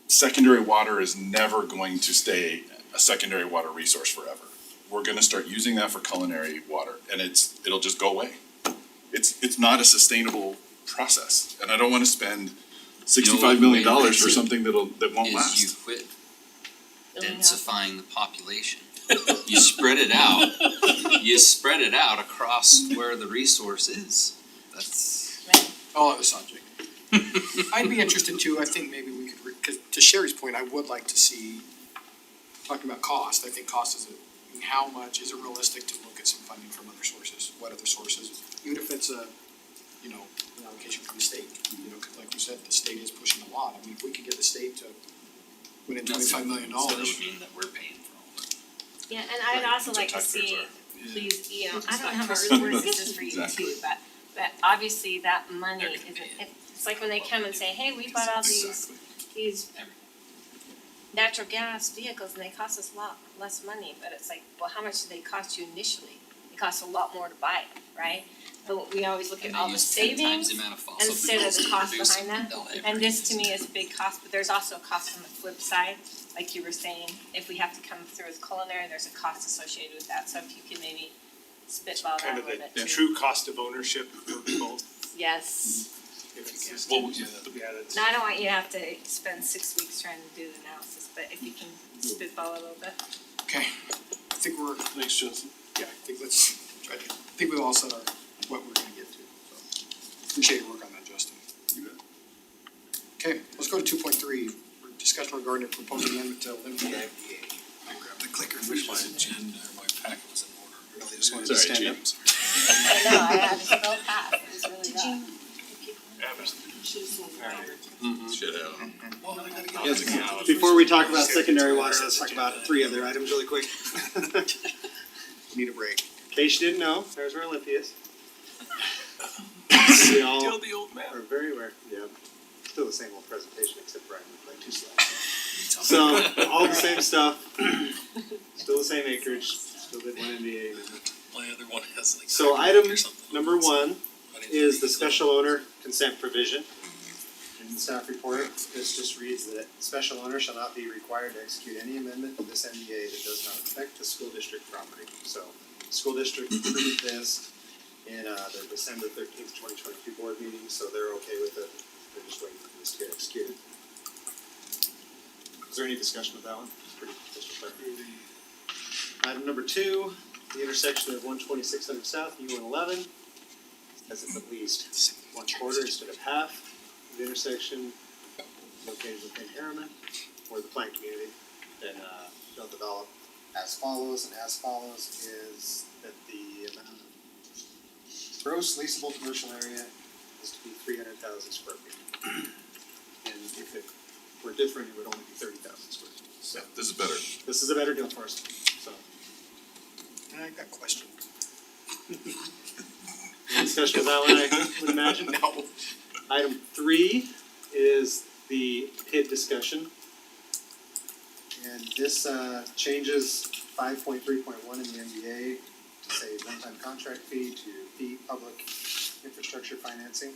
secondary water is never going to stay a secondary water resource forever. We're gonna start using that for culinary water, and it'll just go away. It's not a sustainable process, and I don't wanna spend $65 million for something that won't last. Is you quit Building up. densifying the population. You spread it out across where the resource is. That's, All other subject. I'd be interested too, I think maybe we could, cause to Sherry's point, I would like to see, talking about cost, I think cost is how much is it realistic to look at some funding from other sources? What other sources? Even if it's an allocation from the state, cause like you said, the state is pushing a lot. I mean, if we could get the state to put in $25 million. so that would mean that we're paying for all of it. Yeah, and I'd also That's what like to taxpayers see, are. please, I don't know how much work this is for you too, but obviously that money They're gonna isn't, pay it. it's like when they come and say, hey, we bought all these natural gas vehicles and they cost us a lot less money, but it's like, well, how much did they cost you initially? It costs a lot more to buy it, right? But we always look at And all they the use 10 times savings the amount of fossil instead of fuels the to cost produce behind that. they'll ever And this to use. me is a big cost, but there's also a cost on the flip side, like you were saying, if we have to come through with culinary, there's a cost associated with that, so if you can maybe spitball that Kind a of little bit the too. true cost of ownership for both, Yes, if you can. well, yeah, Yeah, that's. now I don't want you to have to spend 6 weeks trying to do the analysis, but if you can spitball a little bit. Okay, I think we're, thanks, Justin. yeah, I think let's try to, I think we've all said what we're gonna get to, so. Appreciate your work on that, Justin. You bet. Okay, let's go to 2.3, discussion regarding a proposed amendment to Olympia. I grabbed the clicker. Wish my agenda or my packet was in order. Really just wanted to Sorry, stand up. James. I know, I had to spell fast, it was really bad. Should have. Well, I gotta get He has a calendar. Before we talk about secondary water, let's talk about 3 other items really quick. Need a break. In case you didn't know, there's where Olympia is. We all Still the old man. are very aware, yeah. Still the same old presentation, except Brian with like 2 slides. So, all the same stuff, still the same acreage, still did 1 MBA. My other one has like. So item or something. number 1 I didn't is the read it. special owner consent provision. In the staff report, this just reads that special owner shall not be required to execute any amendment to this MDA that does not affect the school district property. So, the school district approved this in the December 13th, 2022 board meeting, so they're okay with it. They're just waiting for this to get executed. Is there any discussion of that one? It's pretty crystal clear. Item number 2, the intersection of 12600 South, U111, as it's at least 1/4 instead of half. The intersection located within Harriman or the plant community, then they'll develop as follows, and as follows is that the amount of gross leasable commercial area is to be 300,000 square feet. In if it were different, it would only be 30,000 square feet. So Yeah, this is better. this is a better deal for us, so. I got a question. Any discussion with that one, I would imagine? No. Item 3 is the PID discussion. And this changes 5.3.1 in the MDA to say one-time contract fee to fee public infrastructure financing.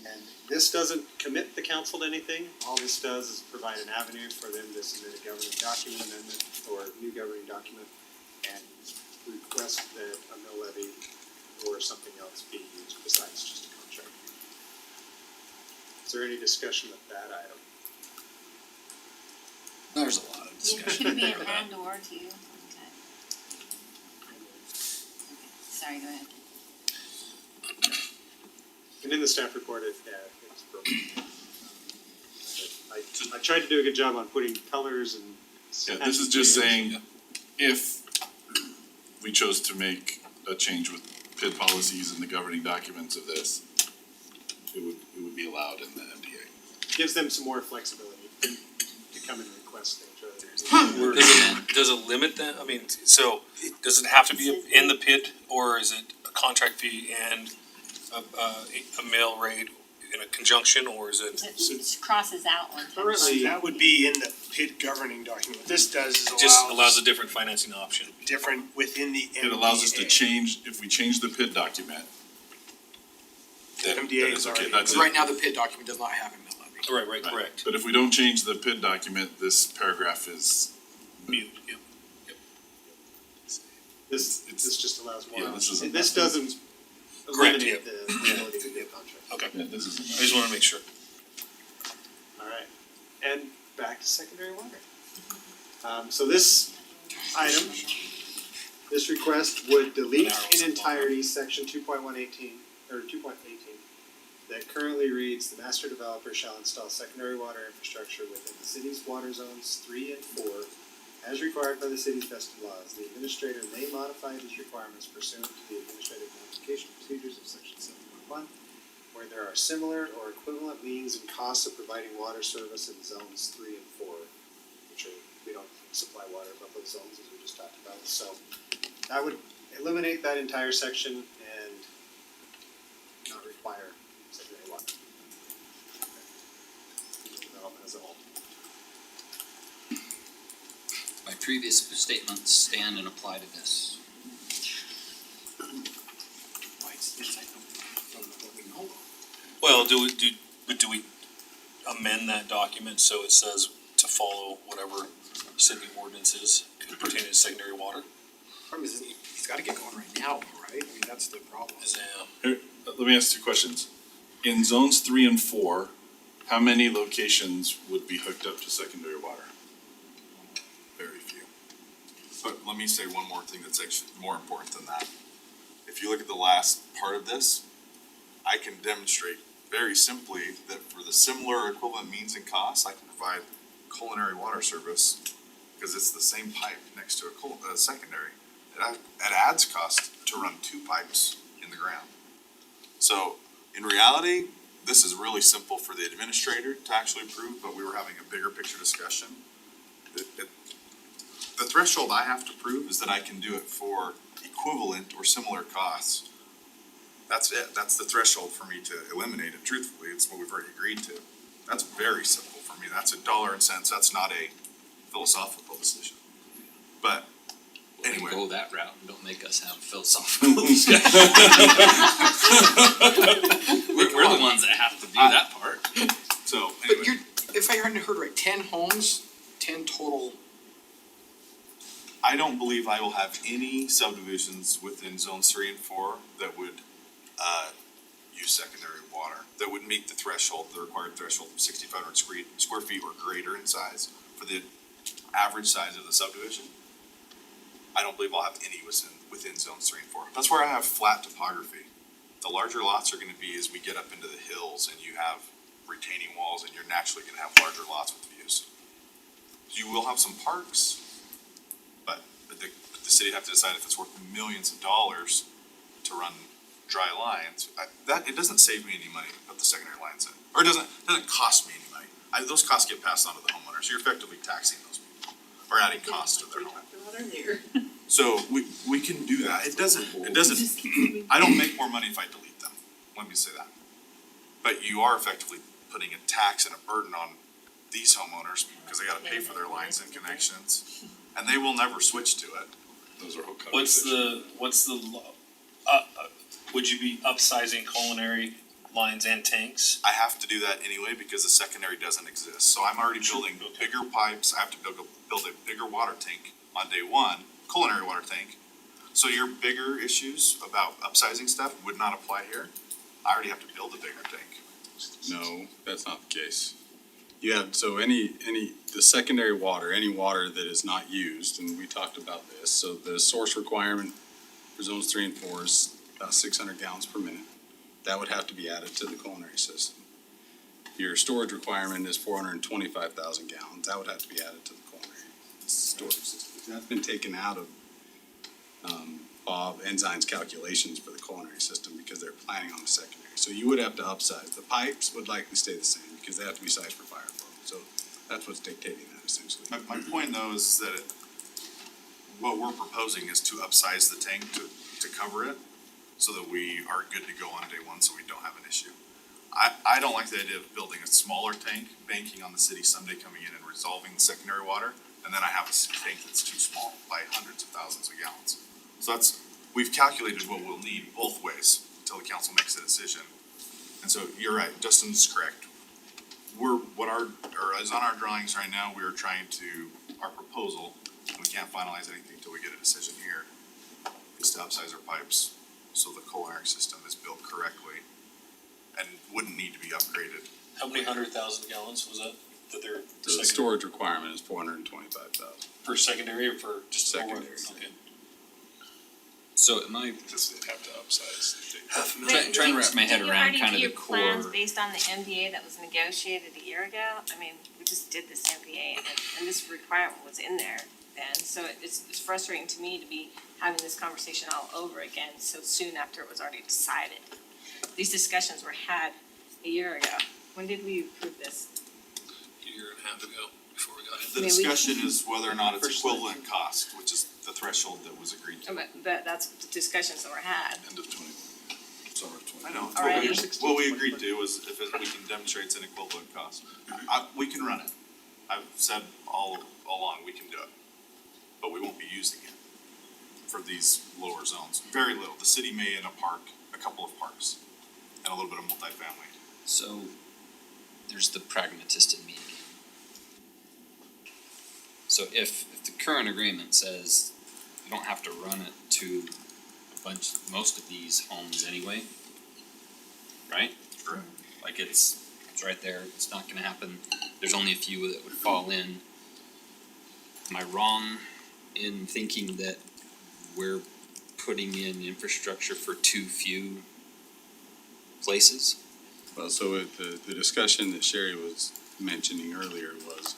And this doesn't commit the council to anything. All this does is provide an avenue for them to submit a governing document amendment or new governing document and request that a mill levy or something else be used besides just a contract fee. Is there any discussion of that item? There's a lot of discussion. Could it be an and or too? Okay. Sorry, go ahead. And in the staff report, it's broken. I tried to do a good job on putting colors and. Yeah, this is just saying, if we chose to make a change with PID policies and the governing documents of this, it would be allowed in the MDA. Gives them some more flexibility to come and request things rather than. Does it limit that? I mean, so does it have to be in the PID, or is it a contract fee and a mill rate in a conjunction, or is it? It crosses out one time. Currently, That would be in the PID governing document. What this does is It just allows a different financing option. different within the MDA. It allows us to change, if we change the PID document, then MDA that is is okay, already- that's Because it. right now, the PID document does not have a mill levy. Right, correct. But if we don't change the PID document, this paragraph is, Mute, yep. this just allows more. Yeah, this options. is- And this doesn't Correct, eliminate the ability to do a contract. Okay, yeah, this is. I just wanna make sure. Alright, and back to secondary water. So this item, this request would delete in entirety section 2.118 or 2.18 that currently reads, the master developer shall install secondary water infrastructure within the city's water zones 3 and 4 as required by the city's vested laws. The administrator may modify these requirements pursuant to the administrative modification procedures of section 7.1, where there are similar or equivalent means and costs of providing water service in zones 3 and 4, which are, we don't supply water above those zones as we just talked about. So that would eliminate that entire section and not require secondary water. Development as a whole. My previous statements stand and apply to this. Why it's from what we know. Well, do we amend that document so it says to follow whatever city ordinances pertaining to secondary water? Problem is, he's gotta get going right now, right? I mean, that's the problem. Is that, Here, let me ask 2 questions. In zones 3 and 4, how many locations would be hooked up to secondary water? Very few. But let me say one more thing that's actually more important than that. If you look at the last part of this, I can demonstrate very simply that for the similar equivalent means and costs, I can provide culinary water service because it's the same pipe next to a secondary. It adds cost to run 2 pipes in the ground. So in reality, this is really simple for the administrator to actually approve, but we were having a bigger picture discussion. The threshold I have to prove is that I can do it for equivalent or similar costs. That's it, that's the threshold for me to eliminate it, truthfully, it's what we've already agreed to. That's very simple for me, that's a dollar and cents, that's not a philosophical decision. But We anyway. can go that route and don't make us have philosophical discussion. We're the ones that have to do that part. So But anyway, you're, if I heard right, 10 homes, 10 total. I don't believe I will have any subdivisions within zones 3 and 4 that would use secondary water, that would meet the threshold, the required threshold of 6,500 square feet or greater in size for the average size of the subdivision. I don't believe I'll have any within zones 3 and 4. That's where I have flat topography. The larger lots are gonna be as we get up into the hills and you have retaining walls and you're naturally gonna have larger lots with views. You will have some parks, but the city have to decide if it's worth millions of dollars to run dry lines, it doesn't save me any money to put the secondary lines in. Or it doesn't cost me any money. Those costs get passed on to the homeowner, so you're effectively taxing those people, or adding costs to their home. So we can do that. It doesn't, I don't make more money if I delete them, let me say that. But you are effectively putting a tax and a burden on these homeowners because they gotta pay for their lines and connections. And they will never switch to it. Those are whole What's the would you be upsizing culinary lines and tanks? I have to do that anyway because the secondary doesn't exist. So I'm already building bigger pipes. I have to build a bigger water tank on day one, culinary water tank. So your bigger issues about upsizing stuff would not apply here. I already have to build a bigger tank. No, that's not the case. You have, so the secondary water, any water that is not used, and we talked about this, so the source requirement for zones 3 and 4 is about 600 gallons per minute. That would have to be added to the culinary system. Your storage requirement is 425,000 gallons. That would have to be added to the culinary storage system. That's been taken out of Bob Enzign's calculations for the culinary system because they're planning on the secondary. So you would have to upsize. The pipes would likely stay the same because they have to be sized for fire flow. So that's what's dictating that essentially. My point though is that what we're proposing is to upsize the tank to cover it so that we are good to go on day one so we don't have an issue. I don't like the idea of building a smaller tank, banking on the city someday coming in and resolving the secondary water, and then I have a tank that's too small by hundreds of thousands of gallons. So we've calculated what we'll need both ways until the council makes a decision. And so you're right, Justin's correct. Is on our drawings right now, we are trying to, our proposal, and we can't finalize anything until we get a decision here, is to upsize our pipes so the culinary system is built correctly and wouldn't need to be upgraded. How many 100,000 gallons was that they're? The storage requirement is 425,000. For secondary or for just Secondary. Okay. So am I Just they'd have to upsize. trying to wrap my head around kind of the Did you already do your plans core? based on the MDA that was negotiated a year ago? I mean, we just did this MDA and this requirement was in there then, so it's frustrating to me to be having this conversation all over again so soon after it was already decided. These discussions were had a year ago. When did we approve this? A year and a half ago, before we got The discussion is whether or not it's equivalent cost, which is the threshold that was agreed to. But that's the discussions that were had. End of summer of 20. I know. Already? What we agreed to was if we can demonstrate it's an equivalent cost. We can run it. I've said all along, we can do it. But we won't be using it for these lower zones. Very little. The city may in a couple of parks, and a little bit of multifamily. So there's the pragmatist in me again. So if the current agreement says you don't have to run it to most of these homes anyway, right? Correct. Like it's right there, it's not gonna happen, there's only a few that would fall in. Am I wrong in thinking that we're putting in infrastructure for too few places? Well, so the discussion that Sherry was mentioning earlier was,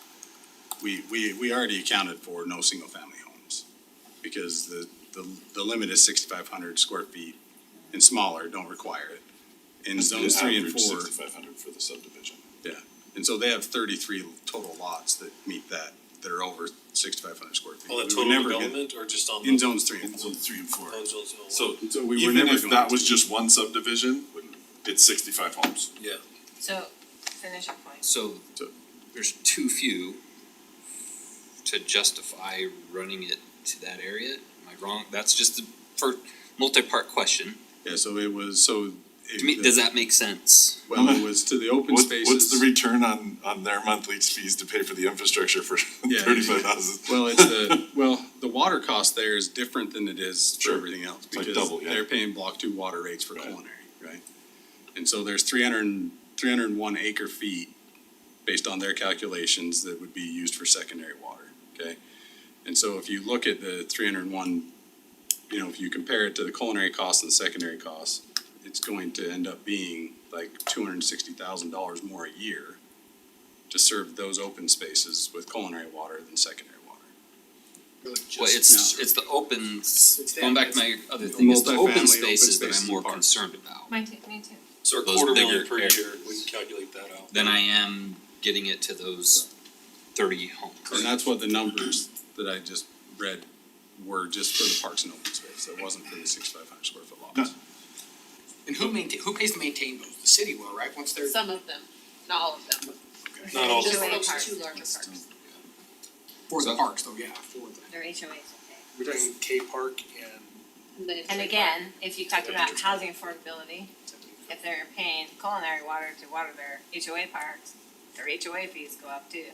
we already accounted for no single-family homes. Because the limit is 6,500 square feet and smaller, don't require it. In zones 3 and 4. 6,500 for the subdivision. Yeah, and so they have 33 total lots that meet that are over 6,500 square feet. All that We would total never get- development or just on the? In zones 3 and 4. Zones 3 and 4. Oh, zones, So So we were even never if going that to- was just one subdivision, it's 65 homes. yeah. So, finish your point. So there's too few to justify running it to that area, am I wrong? That's just for multi-part question. Yeah, so it was, so. To me, does that make sense? Well, it was to the open spaces. What's the return on their monthly fees to pay for the infrastructure for Yeah, 35,000? Well, the water cost there is different than it is for Sure. everything else. It's like Because double, yeah. they're paying block 2 water rates for Right. culinary, right? And so there's 301 acre feet based on their calculations that would be used for secondary water, okay? And so if you look at the 301, if you compare it to the culinary costs and the secondary costs, it's going to end up being like $260,000 more a year to serve those open spaces with culinary water than secondary water. Really just. Well, it's the open, It's the going back to my other thing, it's the Multifamily, open spaces that open I'm more spaces, concerned about Mine too, me too. So a Those quarter bigger million per areas. year, we can calculate that out. than I am getting it to those 30 homes. And that's what the numbers that I just read were just for the parks and open space, that wasn't for the 6,500 square foot lots. And who pays to maintain those? The city will, right, once they're. Some of them, not all of them. Not all. Just HOA those parks. two larger parks. For the parks though, yeah, for the. Their HOAs, okay. We're talking K Park and. And again, if you talk about housing affordability, if they're paying culinary water to water their HOA parks, their HOA fees go up too.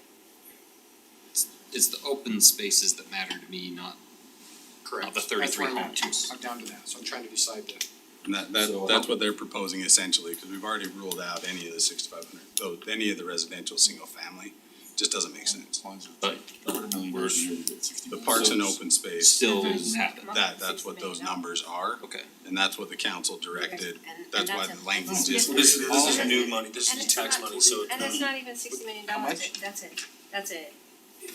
It's the open spaces that matter to me, not the 33 That's where I'm at homes. too. I'm down to that, so I'm trying to decide the. And So that's what they're proposing essentially, because we've already ruled out any of the 6,500, though, any of the residential single family, just doesn't make sense. But we're The parks and open space, still Mhm. happen. that's what those numbers are, Okay. and that's what the council directed, And that's why that's the a- language is. This is And new money, this and is it's tax not- money, so. And it's not even $60 million, How much? that's it.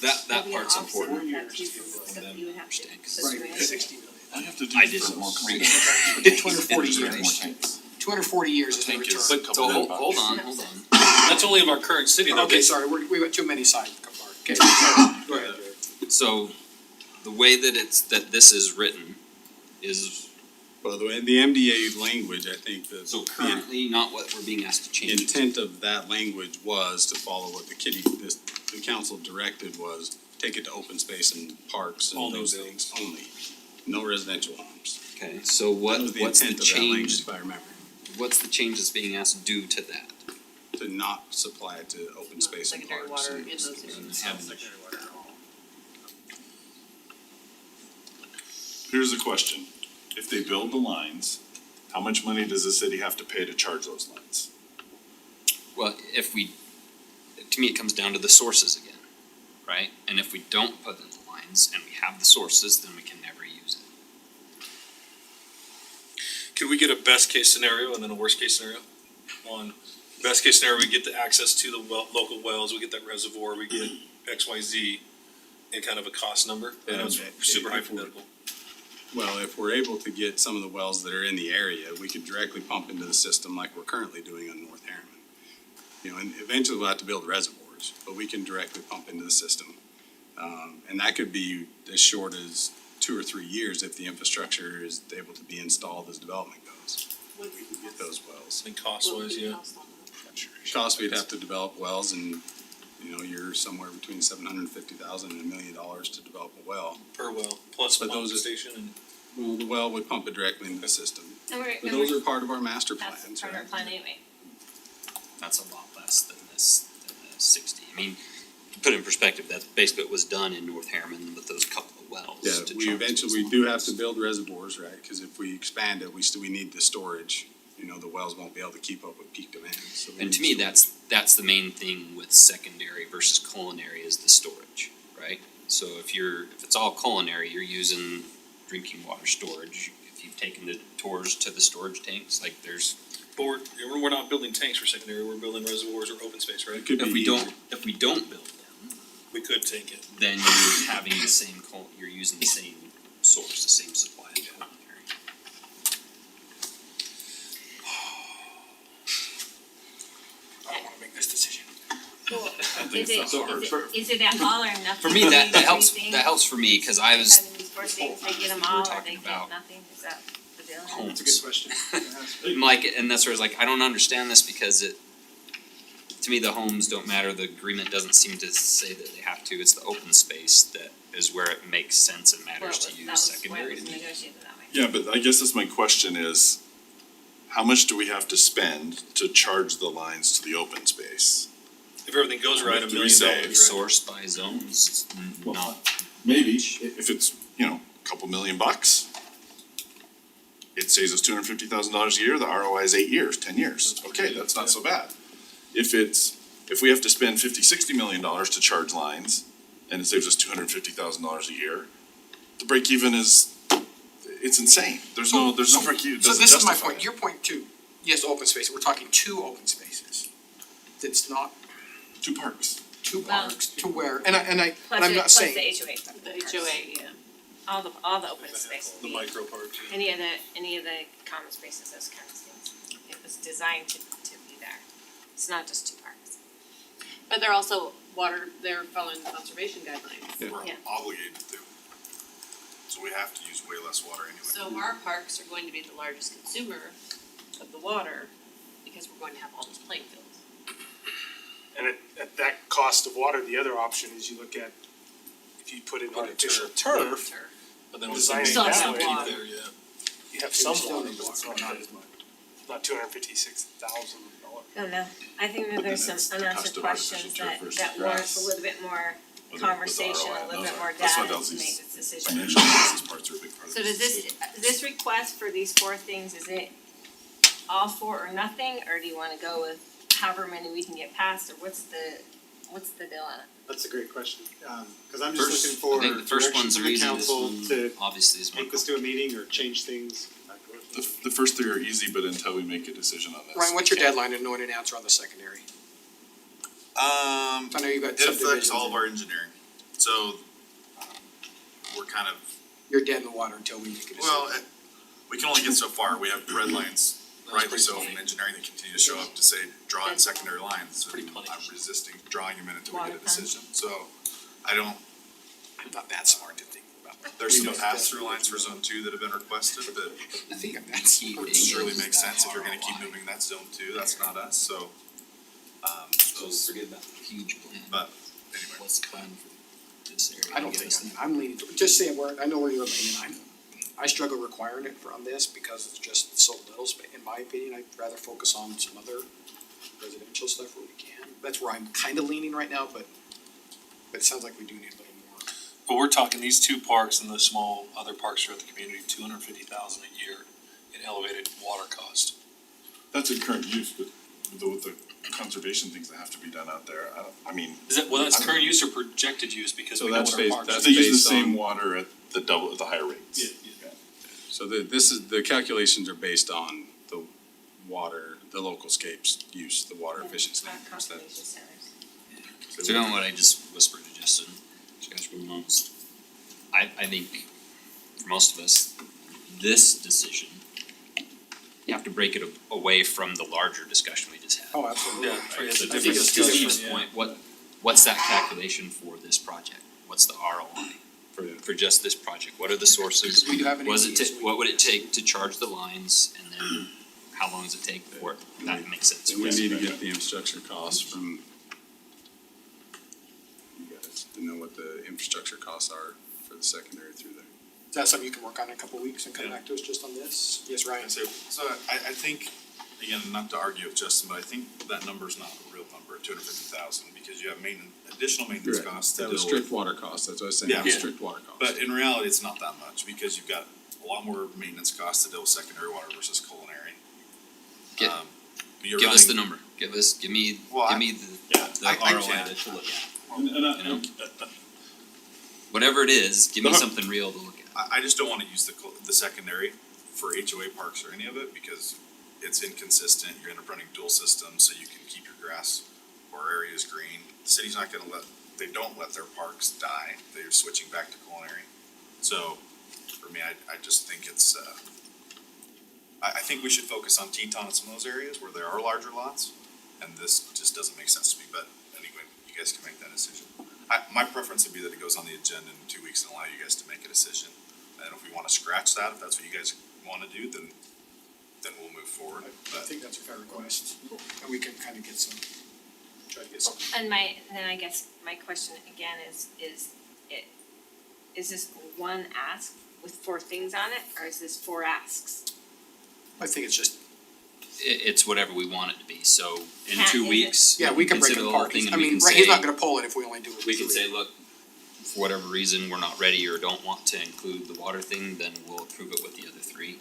That There'll be an part's offset important. of that too from for stuff them you to would have to understand. put through it. 60 million. I have to do I this didn't for more read. complicated. Did 240 years. Information. 240 years is the Thank you. return. But- So hold on. That's only of our current city though. Okay, sorry, we got too many sides to cover. Okay, sorry. Go ahead, Jared. So the way that this is written is, Well, the MDA language, I think so the currently not what we're being asked to change. intent of that language was to follow what the council directed was, take it to open space and parks All and new those builds. things only, no residential homes. Okay, so That was what's the intent of that language, change, if I remember, what's the change that's being asked to do to that? to not supply it to open space and Secondary parks. water and- in those areas. Have- Here's the question, if they build the lines, how much money does the city have to pay to charge those lines? Well, to me, it comes down to the sources again, right? And if we don't put in the lines and we have the sources, then we can never use it. Could we get a best case scenario and then a worst case scenario? On best case scenario, we get the access to the local wells, we get that reservoir, we get X, Y, Z, and kind of a cost number, and it's And super if we're- hypothetical. Well, if we're able to get some of the wells that are in the area, we could directly pump into the system like we're currently doing on North Harriman. You know, and eventually we'll have to build reservoirs, but we can directly pump into the system. And that could be as short as 2 or 3 years if the infrastructure is able to be installed as development goes. We can get those wells. And cost wise, yeah. Cost, we'd have to develop wells and, you know, you're somewhere between $750,000 and $1 million to develop a well. Per well, plus But pump those are- station and. Well, the well would pump it directly into the system. And But those are part of our master that's plans, part of our right? plan anyway. That's a lot less than the 60. I mean, to put it in perspective, that's basically what was done in North Harriman with those couple of wells. Yeah, to we charge eventually, those we do have lines. to build reservoirs, right, cause if we expand it, we need the storage. You know, the wells won't be able to keep up with peak demand, so. we And to need me, storage. that's the main thing with secondary versus culinary is the storage, right? So if it's all culinary, you're using drinking water storage. If you've taken the tours to the storage tanks, like But we're not building tanks for secondary, we're building reservoirs or open space, right? It could if be we either. don't build them, We could take it. then you're having the same you're using the same source, the same supply of culinary. I don't wanna make this decision. Is it at all or nothing? For me, that These helps, three that helps for me, cause I things? was I mean, these four things, they get them we're all or talking they about get nothing, is that the deal? homes. That's a good question. Like, and that's where it's like, I don't understand this because to me, the homes don't matter, the agreement doesn't seem to say that they have to, it's the open space that is where it makes sense and matters to use secondary to me. negotiated that way. Yeah, but I guess that's my question is, how much do we have to spend to charge the lines to the open space? If everything goes right, $1 What do we million, say? right? Sourced by zones, Well, not, Maybe, if it's, you know, a couple $1 million, it saves us $250,000 a year, the ROI is 8 years, 10 years, okay, that's not so bad. If we have to spend $50-60 million to charge lines, and it saves us $250,000 a year, the break even is, it's insane, there's no break even, it So doesn't this is my justify point, it. your point too, yes, open space, we're talking 2 open spaces. It's not Two parks. two Well- parks to where, and I'm not Plus saying. the HOA. The HOA, yeah. All the open space. The micro parks. Any of the common spaces, those kinds of things. It was designed to be there. It's not just two parks. But they're also they're following the conservation guidelines. We're Yeah. obligated to. So we have to use way less water anyway. So our parks are going to be the largest consumer of the water because we're going to have all those playing fields. And at that cost of water, the other option is you look at, if you put in artificial turf, But then with Design some it Still that have way. some water. there, yeah. you have some water, but it's not as much. Not $256,000. I don't know. I think that there's And that's some the unanswered cost of artificial questions turf that versus warrant grass. a little bit more With the conversation, ROI a on little those bit are- more that's why data those to these make this decision. Financial analysis parts are a big part of So this. does this request for these four things, is it all four or nothing, or do you wanna go with however many we can get past, or what's the deal on it? That's a great question, cause I'm just First, looking for I think the first direction one's from are the easy, this council one to obviously is more take this to a meeting or change things back and forth. The first three are easy, but until we make a decision on this. Ryan, what's your we can't. deadline and knowing an answer on the secondary? I I know you got It affects subdivisions. all of our engineering, so we're kind of, You're dead in the water until we make a decision. well, we can only get so far, we have red lines, rightly so, from engineering that continue to show up to say, draw in secondary lines, Pretty and plenty. I'm resisting drawing them in until we Water get a fund. decision, so I don't, I'm not that smart to think about that. there's some pass-through lines for zone two that have been requested that I think I'm that smart. would surely make sense if you're gonna keep moving that zone two, that's not us, so. So Those, forget about the huge plan. but anyway. What's the plan for this area? I don't Give think, us that. I'm leaning, just saying where, I know where you're leaning, I struggle requiring it on this because it's just so little, but in my opinion, I'd rather focus on some other residential stuff where we can. That's where I'm kinda leaning right now, but it sounds like we do need a little more. But we're talking these two parks and the small other parks throughout the community, $250,000 a year in elevated water cost. That's in current use, but with the conservation things that have to be done out there, I mean. Is that, well, that's current use or projected use, because So we know that's what our based- parks. that's They use based the same on- water at the higher rates. So the calculations are based on the water, the local scapes use, the water efficiency. Conservation centers. So on what I just whispered to Justin, you guys were most, I think for most of us, this decision, you have to break it away from the larger discussion we just had. Oh, absolutely. Yeah, Right, it's so a to different Steve's discussion, yeah. point, what's that calculation for this project? What's the ROI for just this project? What are the sources? We do have an What does it easy, take, what would it take to charge the lines, and then how long does it take for that makes sense? And we need to get the infrastructure costs from you guys to know what the infrastructure costs are for the secondary through there. Is that something you can work on in a couple weeks and come back to us just on this? Yes, Ryan? So I think, again, not to argue with Justin, but I think that number's not a real number, 250,000, because you have additional maintenance Correct. costs to That was deal with. strict water costs, that's what I was saying, Yeah. that was strict water costs. But in reality, it's not that much, because you've got a lot more maintenance costs to deal with secondary water versus culinary. Give- You're Give us the running- number, give me Well, the Yeah, the I ROI can't. that you look at. And I- You know? Whatever it is, give me The- something real to look at. I just don't wanna use the secondary for HOA parks or any of it, because it's inconsistent, you end up running dual systems, so you can keep your grass or areas green. The city's not gonna they don't let their parks die, they're switching back to culinary. So, for me, I just think it's, I think we should focus on Teton and some of those areas where there are larger lots, and this just doesn't make sense to me, but anyway, you guys can make that decision. My preference would be that it goes on the agenda in 2 weeks and allow you guys to make a decision. And if we wanna scratch that, if that's what you guys wanna do, then we'll move forward, I but. think that's a fair request, and we can kinda get some, try to get some. And then I guess my question again is this one ask with four things on it, or is this four asks? I think it's just, It's whatever we want it to be, so in Is 2 it- weeks, yeah, we can break consider it the whole apart. thing I and we mean, can right, he's not say, gonna pull it if we only do it. we can say, look, for whatever reason, we're not ready or don't want to include the water thing, then we'll approve it with the other three.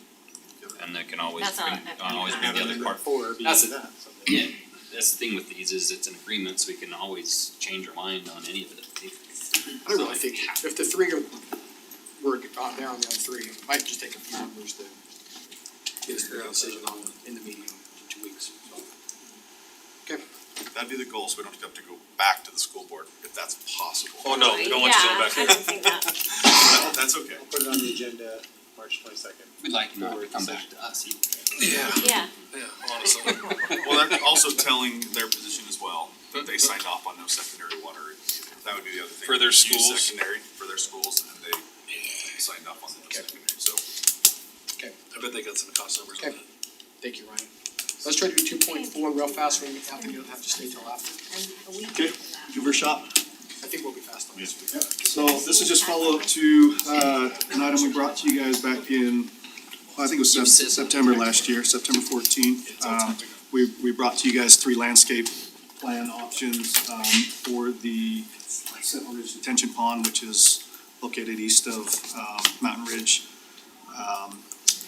And there can always That's bring, all- always bring the other part. Four, be That's that, it. something. Yeah, that's the thing with these, is it's an agreement, so we can always change our mind on any of it. I really think if the three were on there on the other three, it might just take a few numbers to get us a decision on in the meeting in 2 weeks, so. Okay, that'd be the goal, so we don't have to go back to the school board if that's possible. Oh, no, we don't want you going back Yeah, I there. don't think that. That's okay. I'll put it on the agenda, March 22nd. We'd like you not to come back to us either. Yeah. Yeah, Yeah, honestly. Well, they're also telling their position as well, that they signed off on no secondary water either. That would be the other thing. For their Use schools? Secondary, for their schools, and they signed off on the no secondary, so. I bet they got some cost numbers on Okay. that. Thank you, Ryan. Let's try to do 2.4 real fast, we don't have to stay till after. And a week Okay. after that. Give her a shot. I think we'll be fast on this. So this is just follow up to, an item we brought to you guys back in, I think it was September last year, September 14th. We brought to you guys 3 landscape plan options, for the Sentinel Ridge detention pond, which is located east of, Mountain Ridge,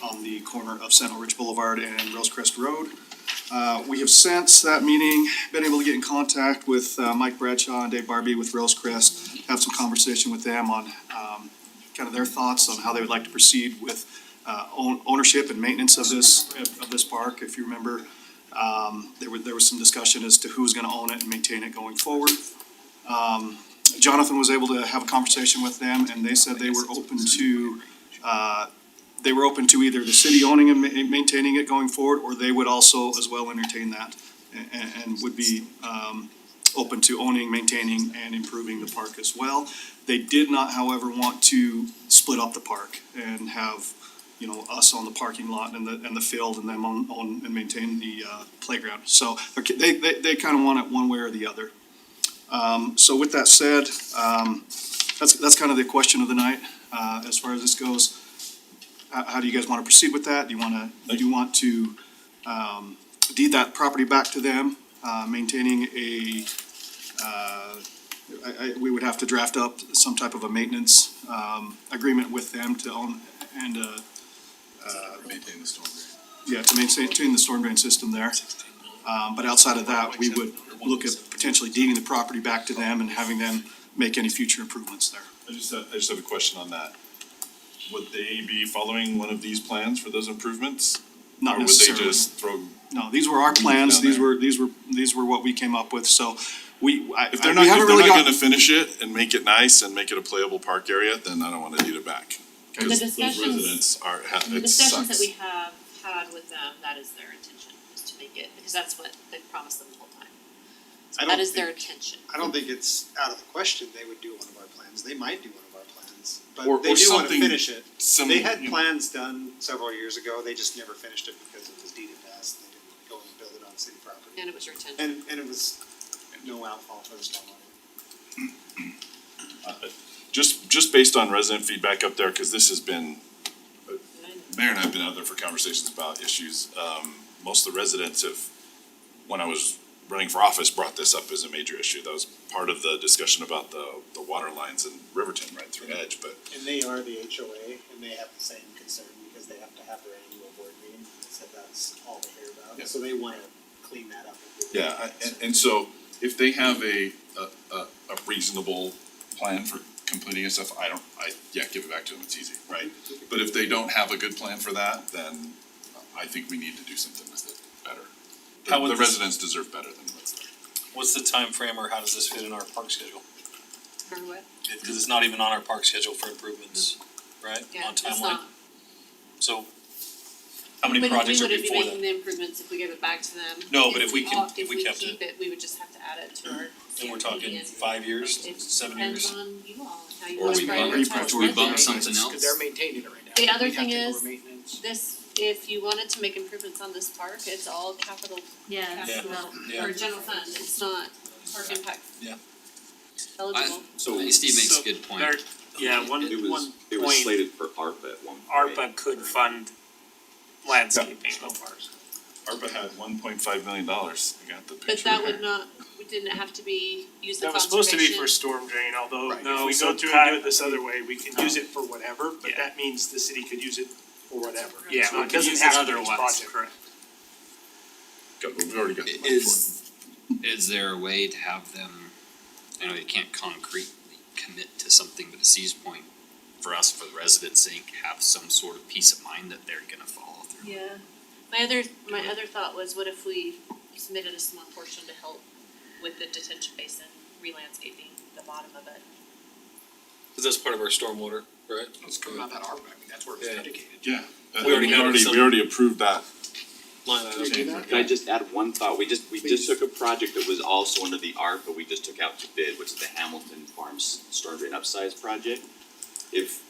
on the corner of Sentinel Ridge Boulevard and Rosecrest Road. We have since that meeting been able to get in contact with Mike Bradshaw and Dave Barbie with Rosecrest, have some conversation with them on kind of their thoughts on how they would like to proceed with ownership and maintenance of this park. If you remember, there was some discussion as to who's going to own it and maintain it going forward. Jonathan was able to have a conversation with them, and they said they were open to either the city owning and maintaining it going forward, or they would also as well entertain that and would be open to owning, maintaining, and improving the park as well. They did not, however, want to split up the park and have, us on the parking lot and the field and them own and maintain the playground. So they kind of want it one way or the other. So with that said, that's kind of the question of the night as far as this goes. How do you guys want to proceed with that? Do you want to deed that property back to them, maintaining we would have to draft up some type of a maintenance agreement with them to own and Maintain the storm drain. yeah, to maintain the storm drain system there. But outside of that, we would look at potentially deeding the property back to them and having them make any future improvements there. I just have a question on that. Would they be following one of these plans for those improvements? Not Or would they necessarily. just throw, No, these were our plans. Down there. These were what we came up with. So we if they're we not, haven't if they're really not got. gonna finish it and make it nice and make it a playable park area, then I don't wanna deed it back. The Cause those discussions- residents The it discussions that sucks. we have had with them, that is their intention, is to make it, because that's what they've promised them the whole time. So I that don't is their think- intention. I don't think it's out of the question they would do one of our plans. They might do one of our plans, Or- but they or do wanna something finish it. Similar. They had plans done several years ago, they just never finished it because it was deeded to us. They didn't go and build it on city property. And it was your intention. And it was no outfall for the stormwater. Just based on resident feedback up there, cause this has been, Mayor and I have been out there for conversations about issues. Most of the residents have, when I was running for office, brought this up as a major issue. That was part of the discussion about the water lines in Riverton right through Edge, but And they are the HOA, and they have the same concern because they have to have their annual board meeting, so that's all they hear about. Yeah. So they wanna clean that up. and get yeah, it. and so if they have a reasonable plan for completing and stuff, give it back to them, it's easy, right? But if they don't have a good plan for that, then I think we need to do something with it better. How would The this- residents deserve better than what's there. What's the time frame, or how does this fit in our park schedule? Or what? Cause it's not even on our park schedule for improvements, right? Yeah, On it's timeline. not. So, how many projects are We wouldn't be before making that? the improvements if we gave it back to them. No, but if we all- can- if we kept it. keep it, we would just have to add it to our. And we're CIP talking and 5 years, it 7 years? depends on you all, and how you Or want to we bump- prioritize or we with bump it. something else. Cause they're maintaining it right now. The other We'd have thing to go is- over maintenance. This, if you wanted to make improvements on this park, it's all capital, Yeah, it's capital, not. Yeah. or general fund, it's not park impact. Yeah. Eligible. Steve makes a good point. Yeah, one point, slated for ARPA at one point. ARPA could fund landscaping of ours. ARPA had $1.5 million. I got the But picture that here. would not, we didn't have to be used for That was supposed to be for conservation. storm drain, although Right. if No, we so go through Pat- and do it this other way, we can use it for whatever, but Yeah. that means the city could use it for whatever. Yeah, So we it could doesn't use it have to be otherwise, each project. correct. We've already got the money for it. Is there a way to have them, I know you can't concretely commit to something, but to Steve's point, for us, for the residents' sake, have some sort of peace of mind that they're gonna follow through? Yeah, my other thought was, what if we submitted a small portion to help with the detention basin, re-landscaping the bottom of it. Cause that's part of our stormwater, right? It's coming out of that ARPA, I mean, that's where it's Yeah. dedicated. Yeah. We already have some- We already approved that. Line item. Can I just add one thought? We just took a project that was also under the ARP, but we just took out to bid, which is the Hamilton Farms Storm Drain Upsize project.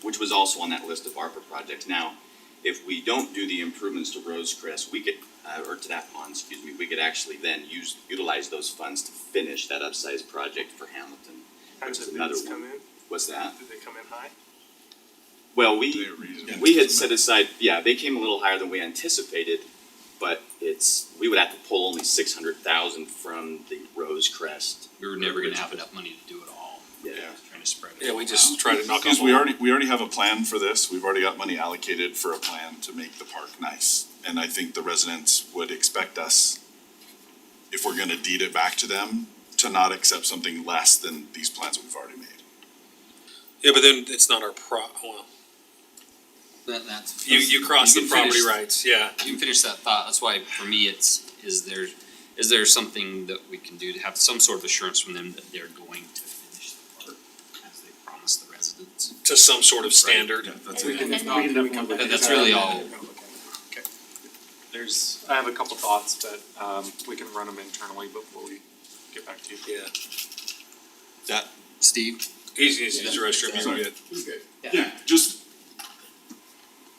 Which was also on that list of ARPA projects. Now, if we don't do the improvements to Rosecrest, we could, or to that pond, excuse me, we could actually then utilize those funds to finish that upsize project for Hamilton. How Which did is the another bids one. come in? What's that? Did they come in high? Well, They're reasonable. we had set aside, yeah, they came a little higher than we anticipated, but we would have to pull only 600,000 from the Rosecrest. We were never gonna have enough money to do it all. Yeah. Trying to spread it Yeah, we all just out. try to knock off. Because we already have a plan for this, we've already got money allocated for a plan to make the park nice. And I think the residents would expect us, if we're gonna deed it back to them, to not accept something less than these plans that we've already made. Yeah, but then it's not our well, That's. you cross the can property finish- rights, yeah. You can finish that thought, that's why for me is there something that we can do to have some sort of assurance from them that they're going to finish the park as they promised the residents? To some sort of standard. Yeah, that's And it. then- We can definitely look But at that's that. really all. I have a couple thoughts, but, we can run them internally before we get back to you. Yeah. That, Steve? Easy as the restroom, you're Sorry. good. Who's good? yeah, just,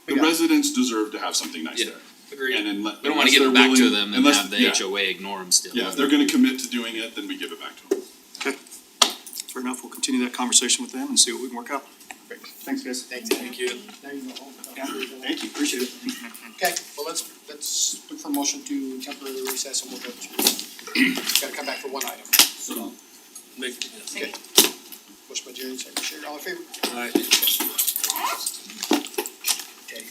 the residents deserve to have something nice Yeah. there. Agreed. And We don't wanna give it back to them and have the yeah, HOA ignore them still. Yeah, if they're gonna commit to doing it, then we give it back to them. Fair enough, we'll continue that conversation with them and see what we can work out. Great, thanks, guys. Thank you. Now you go home. Yeah, thank you, appreciate it. Okay, well, let's look for a motion to temporarily recess and we'll go to, gotta come back for one item. Okay. Motion by Jerry, second by Sherry, all in favor? Alright. Okay,